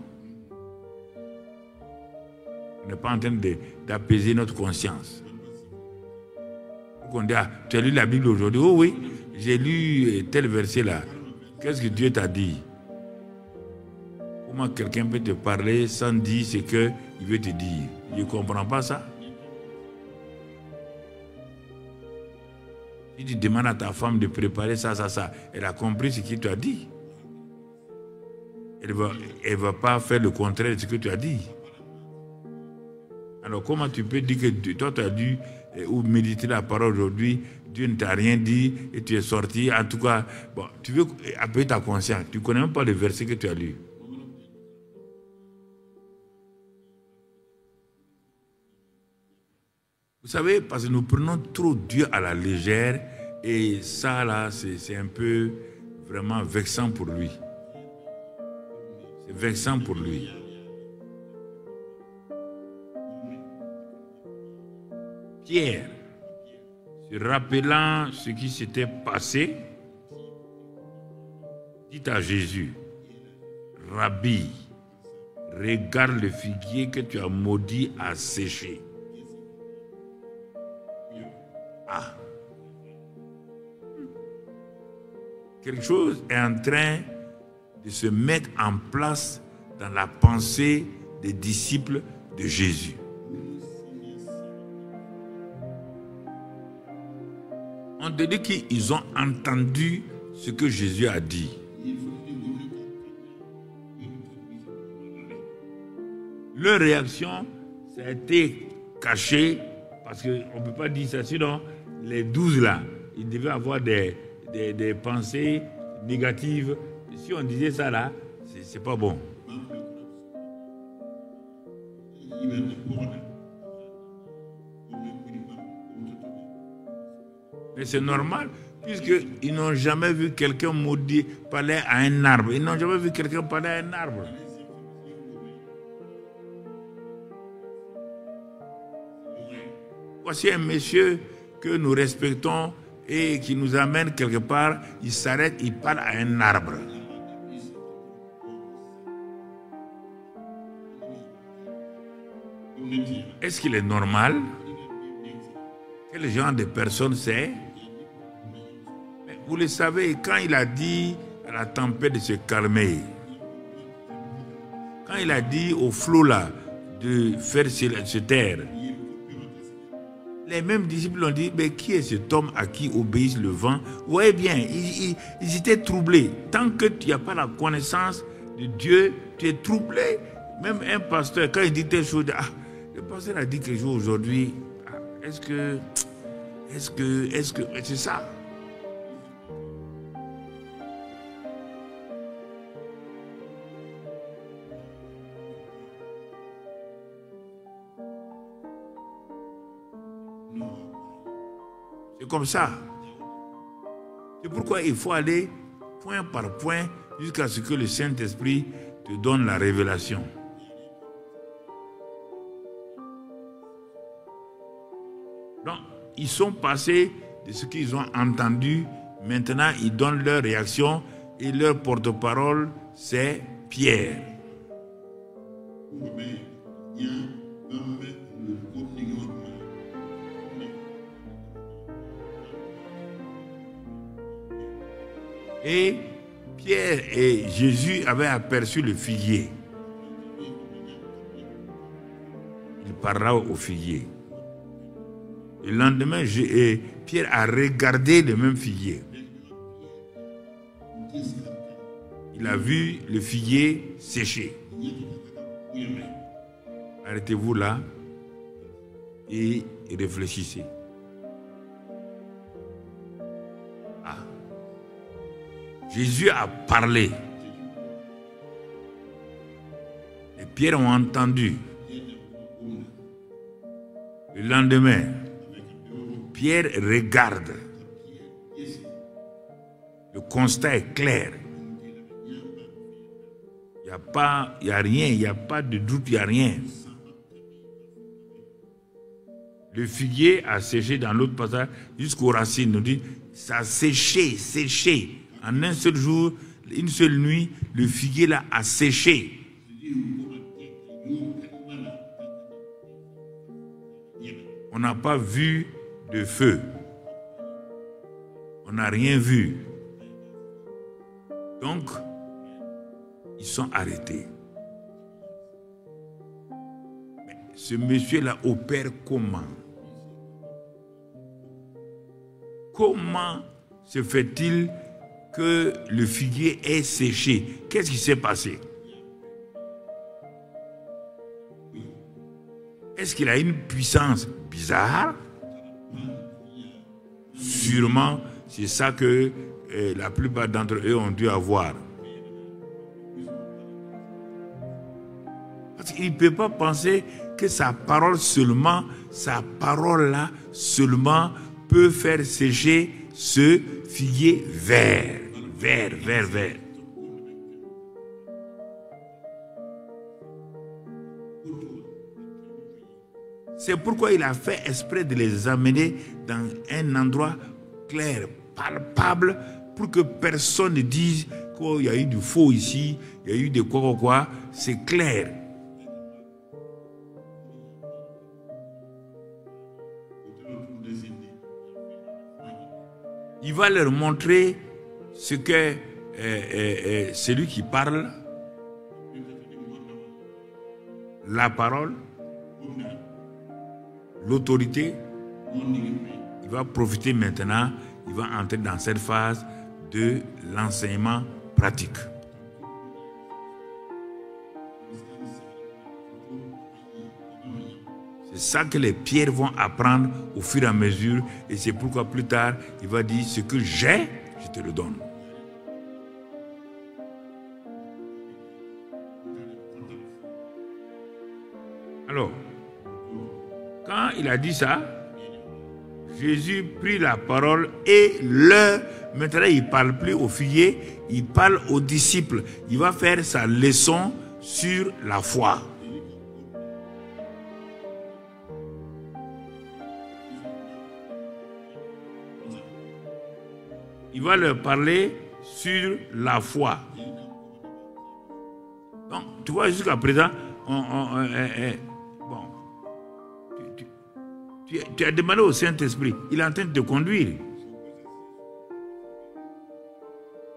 On n'est pas en train d'apaiser notre conscience. On dit, ah, tu as lu la Bible aujourd'hui? Oh oui, j'ai lu tel verset là. Qu'est-ce que Dieu t'a dit? Comment quelqu'un peut te parler sans dire ce qu'il veut te dire? Je ne comprends pas ça. Si tu demandes à ta femme de préparer ça, elle a compris ce qu'il t'a dit. Elle ne va pas faire le contraire de ce que tu as dit. Alors comment tu peux dire que toi tu as dû ou méditer la parole aujourd'hui, Dieu ne t'a rien dit et tu es sorti, en tout cas, bon, tu veux appeler ta conscience, tu ne connais même pas le verset que tu as lu. Vous savez, parce que nous prenons trop Dieu à la légère et ça là, c'est un peu vraiment vexant pour lui. C'est vexant pour lui. Pierre, se rappelant ce qui s'était passé, dit à Jésus, Rabbi, regarde le figuier que tu as maudit à sécher. Ah. Quelque chose est en train de se mettre en place dans la pensée des disciples de Jésus. On te dit qu'ils ont entendu ce que Jésus a dit. Leur réaction, ça a été caché, parce qu'on ne peut pas dire ça, sinon les 12 là, ils devaient avoir des pensées négatives. Si on disait ça là, c'est pas bon. Mais c'est normal, puisqu'ils n'ont jamais vu quelqu'un maudit parler à un arbre. Ils n'ont jamais vu quelqu'un parler à un arbre. Voici un monsieur que nous respectons et qui nous amène quelque part. Il s'arrête, il parle à un arbre. Est-ce qu'il est normal? Quel genre de personne c'est? Mais vous le savez, quand il a dit à la tempête de se calmer, quand il a dit au flot là de faire se taire, les mêmes disciples ont dit, mais qui est cet homme à qui obéisse le vent? Vous voyez bien, ils étaient troublés. Tant que tu n'as pas la connaissance de Dieu, tu es troublé. Même un pasteur, quand il dit telle chose, ah, le pasteur a dit quelque chose aujourd'hui, est-ce que c'est ça? C'est comme ça. C'est pourquoi il faut aller point par point jusqu'à ce que le Saint-Esprit te donne la révélation. Donc, ils sont passés de ce qu'ils ont entendu. Maintenant, ils donnent leur réaction. et leur porte-parole, c'est Pierre. Et Pierre et Jésus avaient aperçu le figuier. Il parla au figuier. Le lendemain, Pierre a regardé le même figuier. Il a vu le figuier sécher. Arrêtez-vous là et réfléchissez. Ah. Jésus a parlé. Les pierres ont entendu. Le lendemain, Pierre regarde. Le constat est clair. Il n'y a rien, il n'y a pas de doute, il n'y a rien. Le figuier a séché dans l'autre passage jusqu'aux racines. Nous dit, ça a séché. En un seul jour, une seule nuit, le figuier là a séché. On n'a pas vu de feu. On n'a rien vu. Donc, ils sont arrêtés. Mais ce monsieur-là opère comment? Comment se fait-il que le figuier ait séché? Qu'est-ce qui s'est passé? Est-ce qu'il a une puissance bizarre? Sûrement, c'est ça que la plupart d'entre eux ont dû avoir. Parce qu'il ne peut pas penser que sa parole là seulement peut faire sécher ce figuier vert. C'est pourquoi il a fait exprès de les amener dans un endroit clair, palpable, pour que personne ne dise qu'il y a eu du faux ici, il y a eu de quoi. C'est clair. Il va leur montrer ce que celui qui parle, la parole, l'autorité. Il va profiter maintenant, il va entrer dans cette phase de l'enseignement pratique. C'est ça que les pierres vont apprendre au fur et à mesure, et c'est pourquoi plus tard, il va dire, ce que j'ai, je te le donne. Alors, quand il a dit ça, Jésus prit la parole et maintenant il ne parle plus aux figuiers, il parle aux disciples. Il va faire sa leçon sur la foi. Il va leur parler sur la foi. Donc, tu vois, jusqu'à présent, tu as demandé au Saint-Esprit, il est en train de te conduire.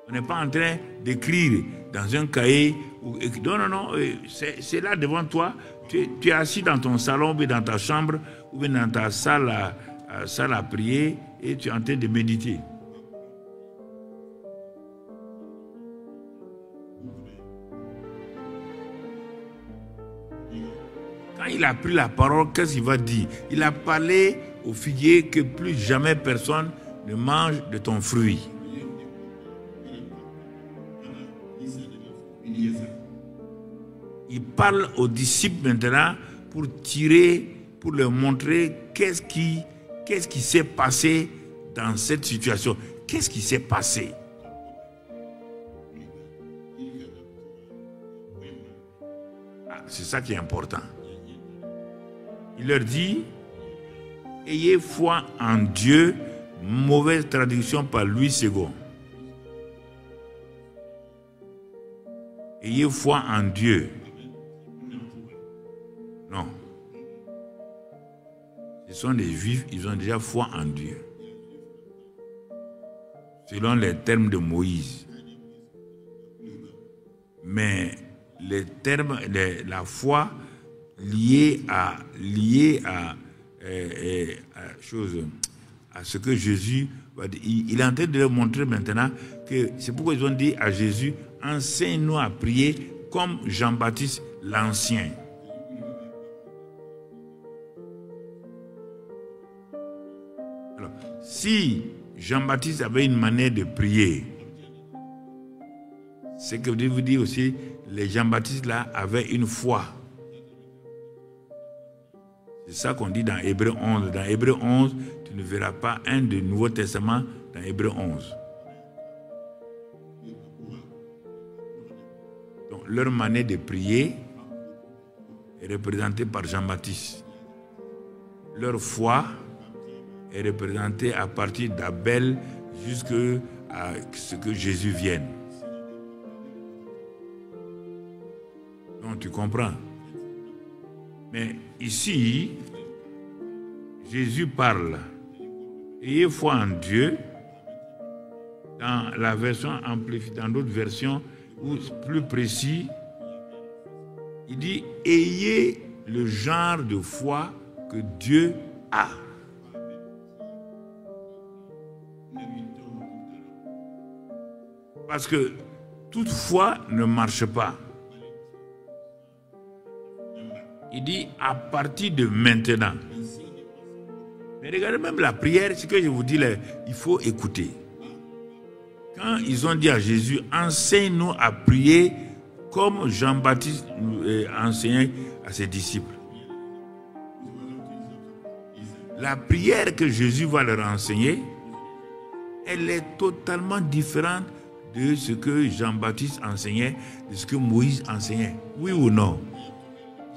On n'est pas en train d'écrire dans un cahier. Non, c'est là devant toi. Tu es assis dans ton salon, ou dans ta chambre, ou bien dans ta salle à prier, et tu es en train de méditer. Quand il a pris la parole, qu'est-ce qu'il va dire? Il a parlé au figuier que plus jamais personne ne mange de ton fruit. Il parle aux disciples maintenant pour leur montrer qu'est-ce qui s'est passé dans cette situation. Qu'est-ce qui s'est passé? C'est ça qui est important. Il leur dit, ayez foi en Dieu, mauvaise traduction par Louis II. Ayez foi en Dieu. Non. Ce sont des Juifs, ils ont déjà foi en Dieu. Selon les termes de Moïse. Mais les termes, la foi liée à ce que Jésus va dire. Il est en train de leur montrer maintenant que c'est pourquoi ils ont dit à Jésus, enseigne-nous à prier comme Jean-Baptiste l'Ancien. Alors, si Jean-Baptiste avait une manière de prier, c'est que je vous dis aussi, les Jean-Baptistes là avaient une foi. C'est ça qu'on dit dans Hébreux 11. Dans Hébreux 11, tu ne verras pas un du Nouveau Testament dans Hébreux 11. Donc, leur manière de prier est représentée par Jean-Baptiste. Leur foi est représentée à partir d'Abel jusqu'à ce que Jésus vienne. Donc, tu comprends. Mais ici, Jésus parle. Ayez foi en Dieu. Dans la version amplifiée, dans d'autres versions, ou plus précis, il dit ayez le genre de foi que Dieu a. Parce que toute foi ne marche pas. Il dit à partir de maintenant. Mais regardez même la prière, ce que je vous dis là, il faut écouter. Quand ils ont dit à Jésus, enseigne-nous à prier comme Jean-Baptiste enseignait à ses disciples. La prière que Jésus va leur enseigner, elle est totalement différente de ce que Jean-Baptiste enseignait, de ce que Moïse enseignait. Oui ou non?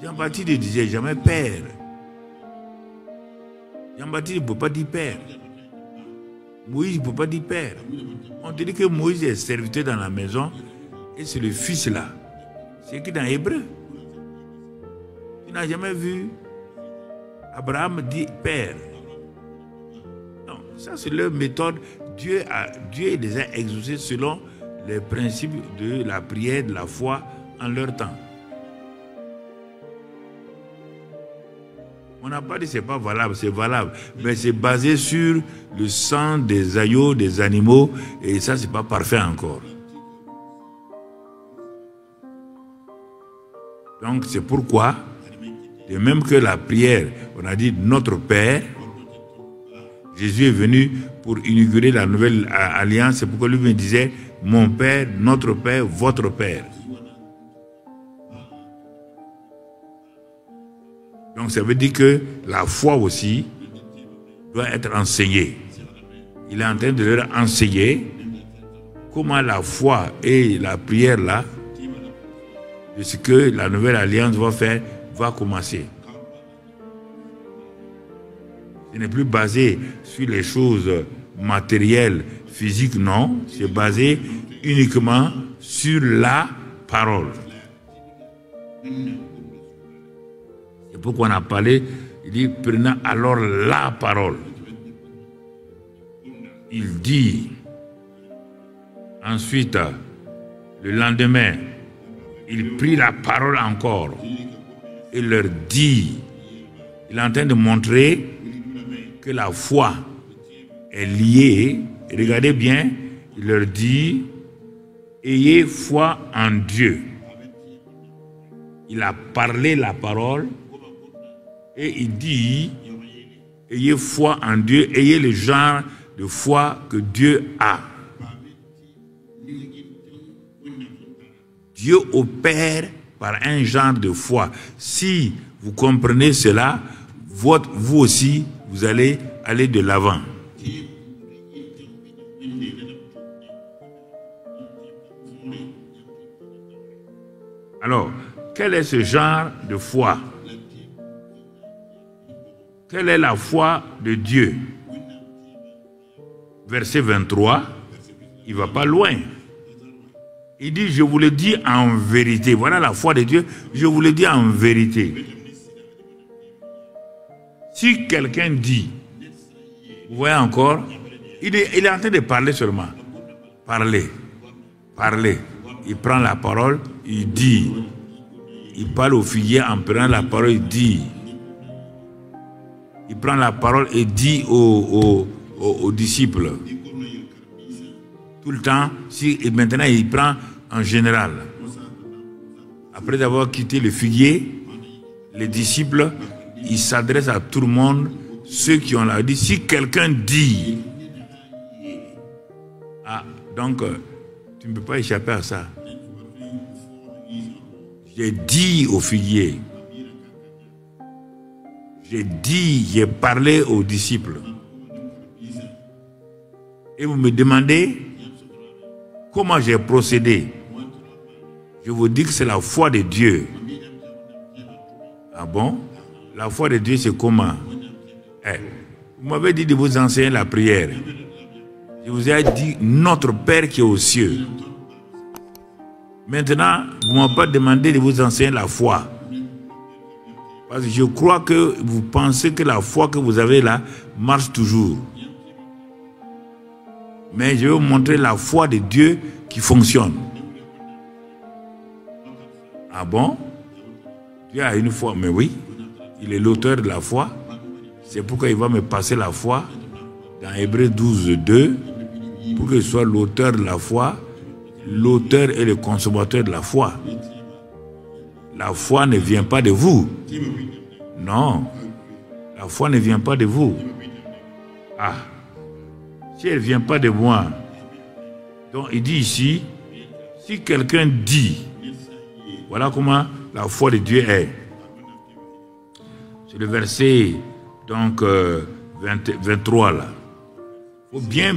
Jean-Baptiste ne disait jamais Père. Jean-Baptiste ne peut pas dire Père. Moïse ne peut pas dire Père. On te dit que Moïse est serviteur dans la maison et c'est le fils là. C'est écrit dans Hébreu. Tu n'as jamais vu Abraham dire Père. Non, ça c'est leur méthode. Dieu les a exaucés selon les principes de la prière, de la foi en leur temps. On n'a pas dit que ce n'est pas valable, c'est valable. Mais c'est basé sur le sang des agneaux, des animaux, et ça, ce n'est pas parfait encore. Donc, c'est pourquoi, de même que la prière, on a dit notre Père, Jésus est venu pour inaugurer la nouvelle alliance, c'est pourquoi lui me disait mon Père, notre Père, votre Père. Donc ça veut dire que la foi aussi doit être enseignée. Il est en train de leur enseigner comment la foi et la prière là, de ce que la nouvelle alliance va faire, va commencer. Ce n'est plus basé sur les choses matérielles, physiques, non. C'est basé uniquement sur la parole. C'est pourquoi on a parlé, il dit, prenant alors la parole. Il dit, ensuite, le lendemain, il prit la parole encore et leur dit, il est en train de montrer que la foi est liée. Et regardez bien, il leur dit, ayez foi en Dieu. Il a parlé la parole. Et il dit, ayez foi en Dieu, ayez le genre de foi que Dieu a. Dieu opère par un genre de foi. Si vous comprenez cela, vous aussi, vous allez aller de l'avant. Alors, quel est ce genre de foi? Quelle est la foi de Dieu? Verset 23, il ne va pas loin. Il dit, je vous le dis en vérité. Voilà la foi de Dieu. Je vous le dis en vérité. Si quelqu'un dit, vous voyez encore, il est en train de parler seulement. Parler. Il prend la parole, il dit. Il parle au figuier en prenant la parole, il dit. Il prend la parole et dit aux disciples. Tout le temps, et maintenant il prend en général. Après avoir quitté le figuier, les disciples, ils s'adressent à tout le monde, ceux qui ont la dit. Si quelqu'un dit, donc tu ne peux pas échapper à ça. J'ai dit au figuier. J'ai parlé aux disciples. Et vous me demandez comment j'ai procédé. Je vous dis que c'est la foi de Dieu. Ah bon? La foi de Dieu, c'est comment? Vous m'avez dit de vous enseigner la prière. Je vous ai dit notre Père qui est aux cieux. Maintenant, vous ne m'avez pas demandé de vous enseigner la foi. Parce que je crois que vous pensez que la foi que vous avez là marche toujours. Mais je vais vous montrer la foi de Dieu qui fonctionne. Ah bon? Dieu a une foi, mais oui, il est l'auteur de la foi. C'est pourquoi il va me passer la foi dans Hébreux 12, 2, pour qu'il soit l'auteur de la foi, l'auteur et le consommateur de la foi. La foi ne vient pas de vous. Non. La foi ne vient pas de vous. Ah. Si elle ne vient pas de moi. Donc il dit ici, si quelqu'un dit, voilà comment la foi de Dieu est. C'est le verset donc 23 là. Il faut bien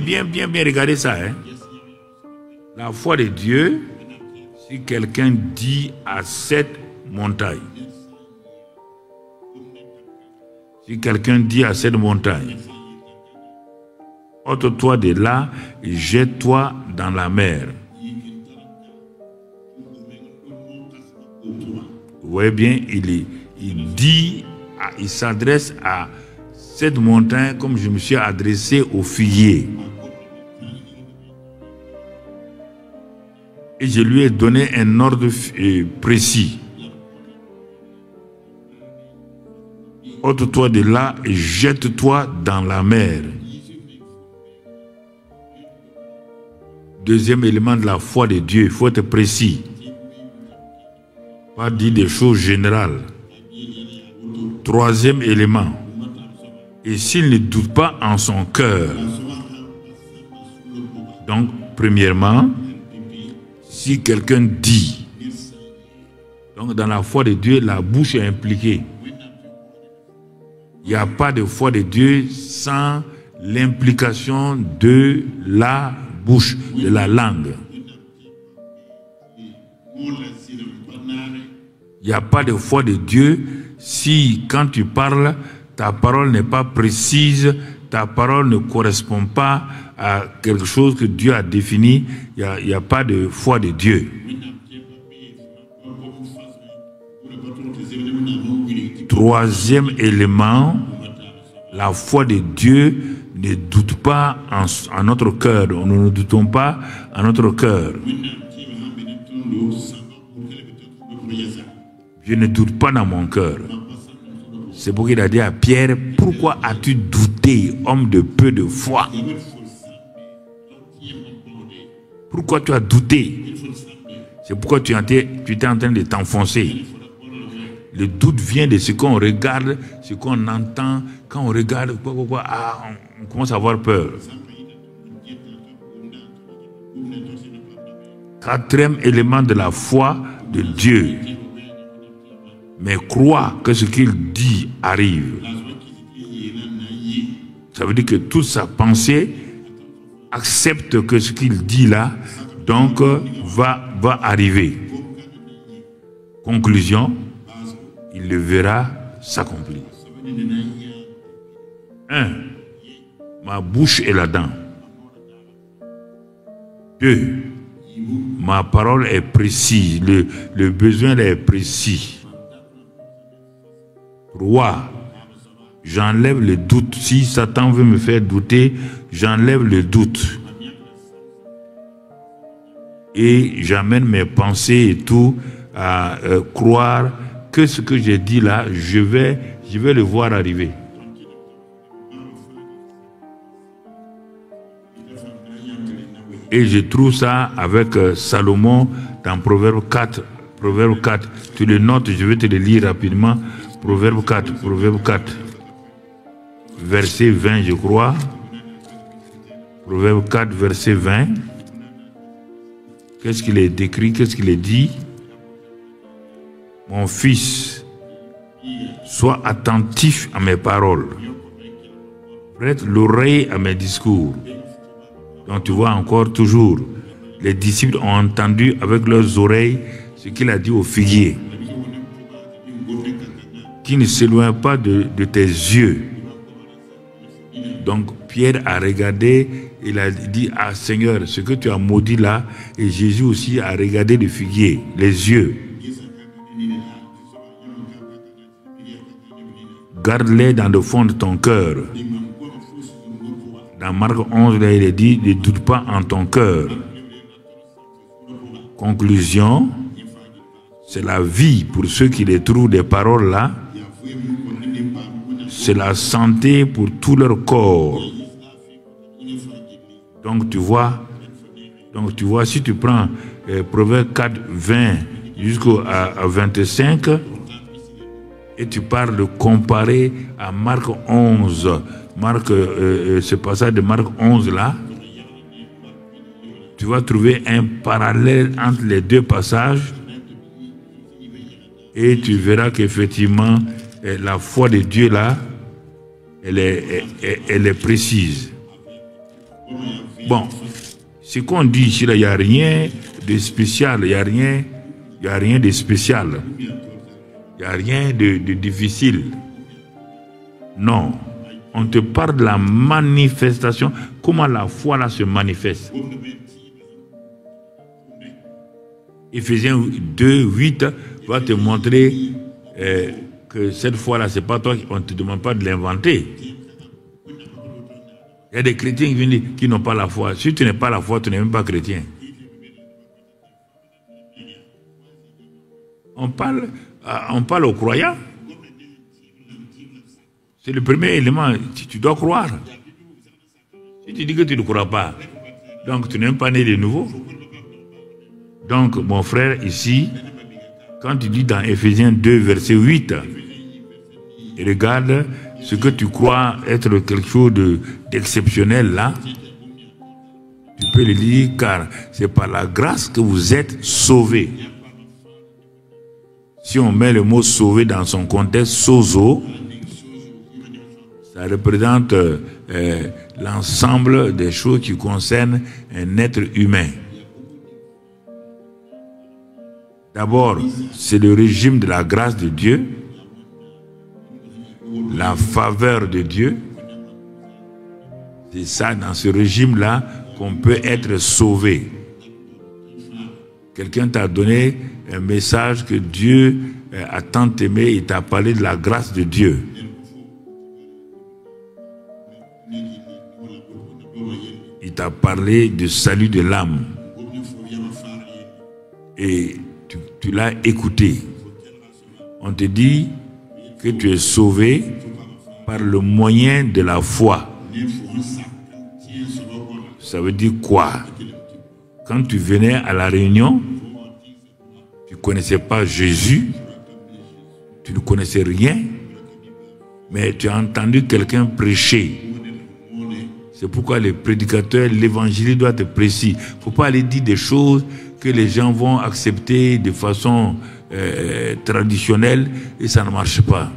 regarder ça. Hein? La foi de Dieu, si quelqu'un dit à cette montagne. Si quelqu'un dit à cette montagne, ôte-toi de là et jette-toi dans la mer. Vous voyez bien, il s'adresse à cette montagne comme je me suis adressé au figuier. Et je lui ai donné un ordre précis. Ôte-toi de là et jette-toi dans la mer. Deuxième élément de la foi de Dieu, il faut être précis. Pas dire des choses générales. Troisième élément. Et s'il ne doute pas en son cœur. Donc, premièrement, si quelqu'un dit, donc dans la foi de Dieu, la bouche est impliquée. Il n'y a pas de foi de Dieu sans l'implication de la bouche, de la langue. Il n'y a pas de foi de Dieu si, quand tu parles, ta parole n'est pas précise, ta parole ne correspond pas à quelque chose que Dieu a défini. Il n'y a pas de foi de Dieu. Troisième élément, la foi de Dieu ne doute pas en notre cœur. Nous ne doutons pas en notre cœur. Je ne doute pas dans mon cœur. C'est pourquoi il a dit à Pierre, pourquoi as-tu douté, homme de peu de foi? Pourquoi tu as douté? C'est pourquoi tu étais en train de t'enfoncer. Le doute vient de ce qu'on regarde, ce qu'on entend. Quand on regarde, on commence à avoir peur. Quatrième élément de la foi de Dieu. Mais crois que ce qu'il dit arrive. Ça veut dire que toute sa pensée accepte que ce qu'il dit là, donc va arriver. Conclusion, il le verra s'accomplir. 1. Ma bouche est la dent. 2. ma parole est précise, le besoin est précis. 3. J'enlève le doute. Si Satan veut me faire douter, j'enlève le doute. Et j'amène mes pensées et tout à croire que ce que j'ai dit là, je vais le voir arriver. Et je trouve ça avec Salomon dans Proverbe 4. Proverbe 4. Tu le notes, je vais te le lire rapidement. Proverbe 4. Proverbe 4. Verset 20, je crois. Proverbe 4, verset 20. Qu'est-ce qu'il est décrit? Qu'est-ce qu'il est dit? Mon fils, sois attentif à mes paroles. Prête l'oreille à mes discours. Donc tu vois encore toujours, les disciples ont entendu avec leurs oreilles ce qu'il a dit au figuier. Qui ne s'éloigne pas de tes yeux. Donc Pierre a regardé, il a dit, ah Seigneur, ce que tu as maudit là, et Jésus aussi a regardé le figuier, les yeux. Garde-les dans le fond de ton cœur. Dans Marc 11, là, il est dit, ne doute pas en ton cœur. Conclusion, c'est la vie pour ceux qui les trouvent des paroles là. C'est la santé pour tout leur corps. Donc tu vois, si tu prends Proverbe 4, 20 jusqu'à 25, et tu parles de comparer à Marc 11, ce passage de Marc 11 là, tu vas trouver un parallèle entre les deux passages et tu verras qu'effectivement, la foi de Dieu là, elle est précise. Bon, ce qu'on dit ici, il n'y a rien de spécial, il n'y a rien de spécial. Il n'y a rien de difficile. Non. On te parle de la manifestation. Comment la foi là se manifeste. Ephésiens 2, 8 va te montrer que cette foi-là, ce n'est pas toi, on ne te demande pas de l'inventer. Il y a des chrétiens qui viennent dire qui n'ont pas la foi. Si tu n'es pas la foi, tu n'es même pas chrétien. On parle aux croyants. C'est le premier élément. Tu dois croire. Si tu dis que tu ne crois pas, donc tu n'es même pas né de nouveau. Donc, mon frère, ici, quand tu dis dans Ephésiens 2, verset 8, regarde ce que tu crois être quelque chose d'exceptionnel là, tu peux le lire, car c'est par la grâce que vous êtes sauvés. Si on met le mot sauvé dans son contexte, sozo, ça représente l'ensemble des choses qui concernent un être humain. D'abord, c'est le régime de la grâce de Dieu, la faveur de Dieu. C'est ça, dans ce régime-là, qu'on peut être sauvé. Quelqu'un t'a donné un message que Dieu a tant aimé, il t'a parlé de la grâce de Dieu. Il t'a parlé du salut de l'âme. Et tu l'as écouté. On te dit que tu es sauvé par le moyen de la foi. Ça veut dire quoi? Quand tu venais à la réunion, tu ne connaissais pas Jésus, tu ne connaissais rien, mais tu as entendu quelqu'un prêcher. C'est pourquoi les prédicateurs, l'évangile doit être précis. Il ne faut pas aller dire des choses que les gens vont accepter de façon traditionnelle et ça ne marche pas.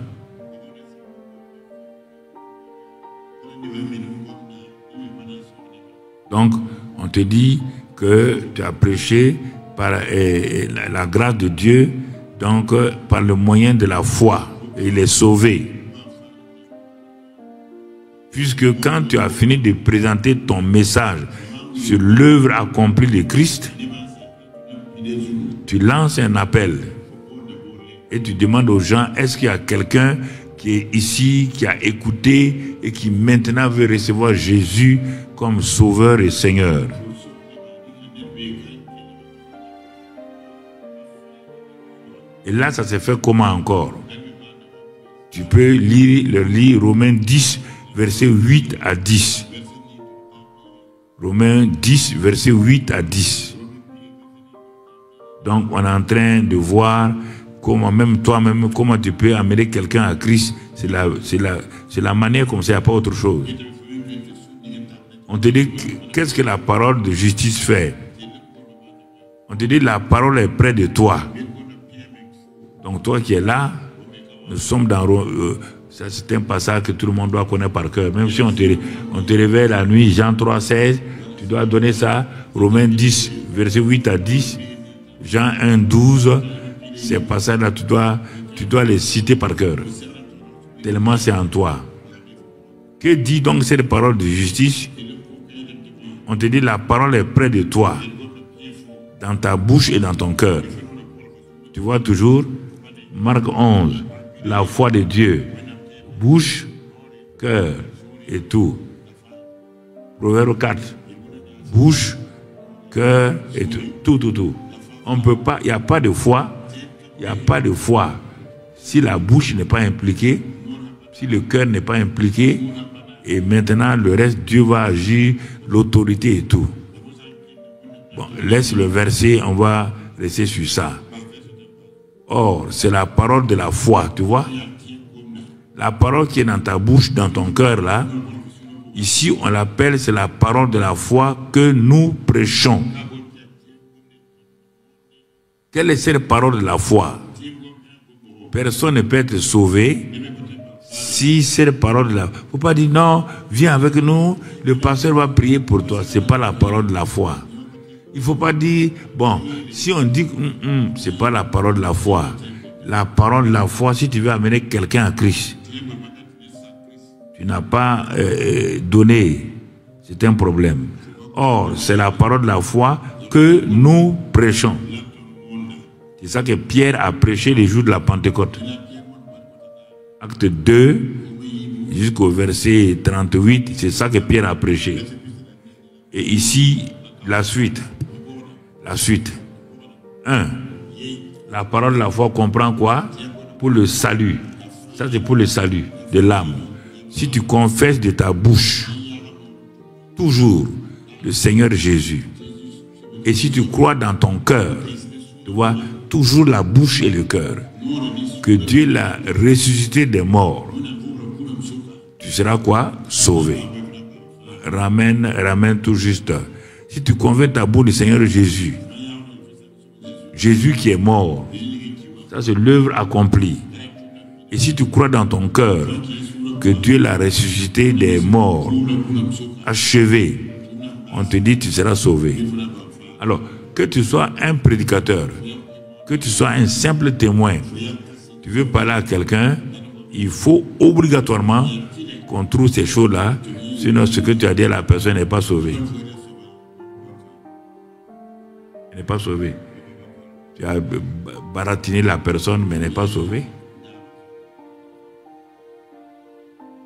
Donc, on te dit que tu as prêché par la grâce de Dieu, donc par le moyen de la foi, et il est sauvé. Puisque quand tu as fini de présenter ton message sur l'œuvre accomplie de Christ, Tu lances un appel et tu demandes aux gens, est-ce qu'il y a quelqu'un qui est ici, qui a écouté et qui maintenant veut recevoir Jésus comme Sauveur et Seigneur? Et là, ça se fait comment encore? Tu peux lire Romains 10, versets 8 à 10. Romains 10, versets 8 à 10. Donc, on est en train de voir comment même toi-même, comment tu peux amener quelqu'un à Christ. C'est la manière comme ça, il n'y a pas autre chose. On te dit, qu'est-ce que la parole de justice fait? On te dit, la parole est près de toi. Donc toi qui es là, nous sommes dans... ça c'est un passage que tout le monde doit connaître par cœur. Même si on te réveille la nuit, Jean 3, 16, tu dois donner ça. Romains 10, versets 8 à 10. Jean 1, 12. Ces passages-là, tu dois les citer par cœur. Tellement c'est en toi. Que dit donc cette parole de justice? On te dit, la parole est près de toi, dans ta bouche et dans ton cœur. Tu vois toujours, Marc 11, la foi de Dieu, bouche, cœur et tout. Proverbe 4, bouche, cœur et tout. On ne peut pas, il n'y a pas de foi, si la bouche n'est pas impliquée, si le cœur n'est pas impliqué, et maintenant le reste, Dieu va agir, l'autorité et tout. Bon, laisse le verset, on va rester sur ça. Or, c'est la parole de la foi, tu vois. La parole qui est dans ta bouche, dans ton cœur, là, ici, on l'appelle, c'est la parole de la foi que nous prêchons. Quelle est cette parole de la foi? Personne ne peut être sauvé si cette parole de la foi. Il ne faut pas dire non, viens avec nous, le pasteur va prier pour toi. Ce n'est pas la parole de la foi. Il ne faut pas dire, bon, si on dit ce n'est pas la parole de la foi. La parole de la foi, si tu veux amener quelqu'un à Christ, tu n'as pas donné, c'est un problème. Or, c'est la parole de la foi que nous prêchons. C'est ça que Pierre a prêché les jours de la Pentecôte. Acte 2, jusqu'au verset 38, c'est ça que Pierre a prêché. Et ici, la suite. La suite. 1. La parole de la foi comprend quoi? Pour le salut. Ça, c'est pour le salut de l'âme. Si tu confesses de ta bouche, toujours, le Seigneur Jésus, et si tu crois dans ton cœur, tu vois, toujours la bouche et le cœur, que Dieu l'a ressuscité des morts, tu seras quoi? Sauvé. Ramène tout juste. Si tu convaincs ta bouche du Seigneur Jésus, Jésus qui est mort, ça c'est l'œuvre accomplie. Et si tu crois dans ton cœur que Dieu l'a ressuscité des morts, achevé, on te dit tu seras sauvé. Alors, que tu sois un prédicateur, que tu sois un simple témoin, tu veux parler à quelqu'un, il faut obligatoirement qu'on trouve ces choses-là, sinon ce que tu as dit à la personne n'est pas sauvé. Elle n'est pas sauvée. Tu as baratiné la personne, mais elle n'est pas sauvée.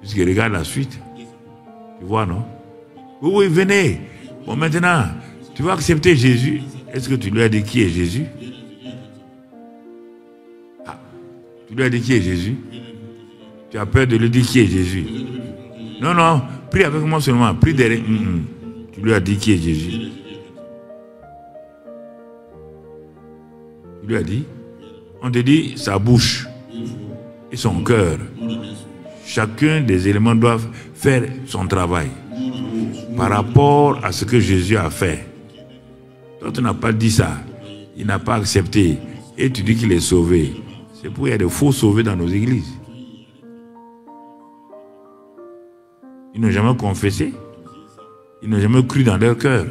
Puisque regarde la suite. Tu vois, non? Oui, venez. Bon, maintenant, tu vas accepter Jésus. Est-ce que tu lui as dit qui est Jésus? Ah, tu lui as dit qui est Jésus? Tu as peur de lui dire qui est Jésus? Non, prie avec moi seulement. Prie derrière. Tu lui as dit qui est Jésus? Tu lui as dit? On te dit sa bouche et son cœur. Chacun des éléments doit faire son travail par rapport à ce que Jésus a fait. Toi, tu n'as pas dit ça. Il n'a pas accepté. Et tu dis qu'il est sauvé. C'est pour qu'il y ait de faux sauvés dans nos églises. Ils n'ont jamais confessé. Ils n'ont jamais cru dans leur cœur.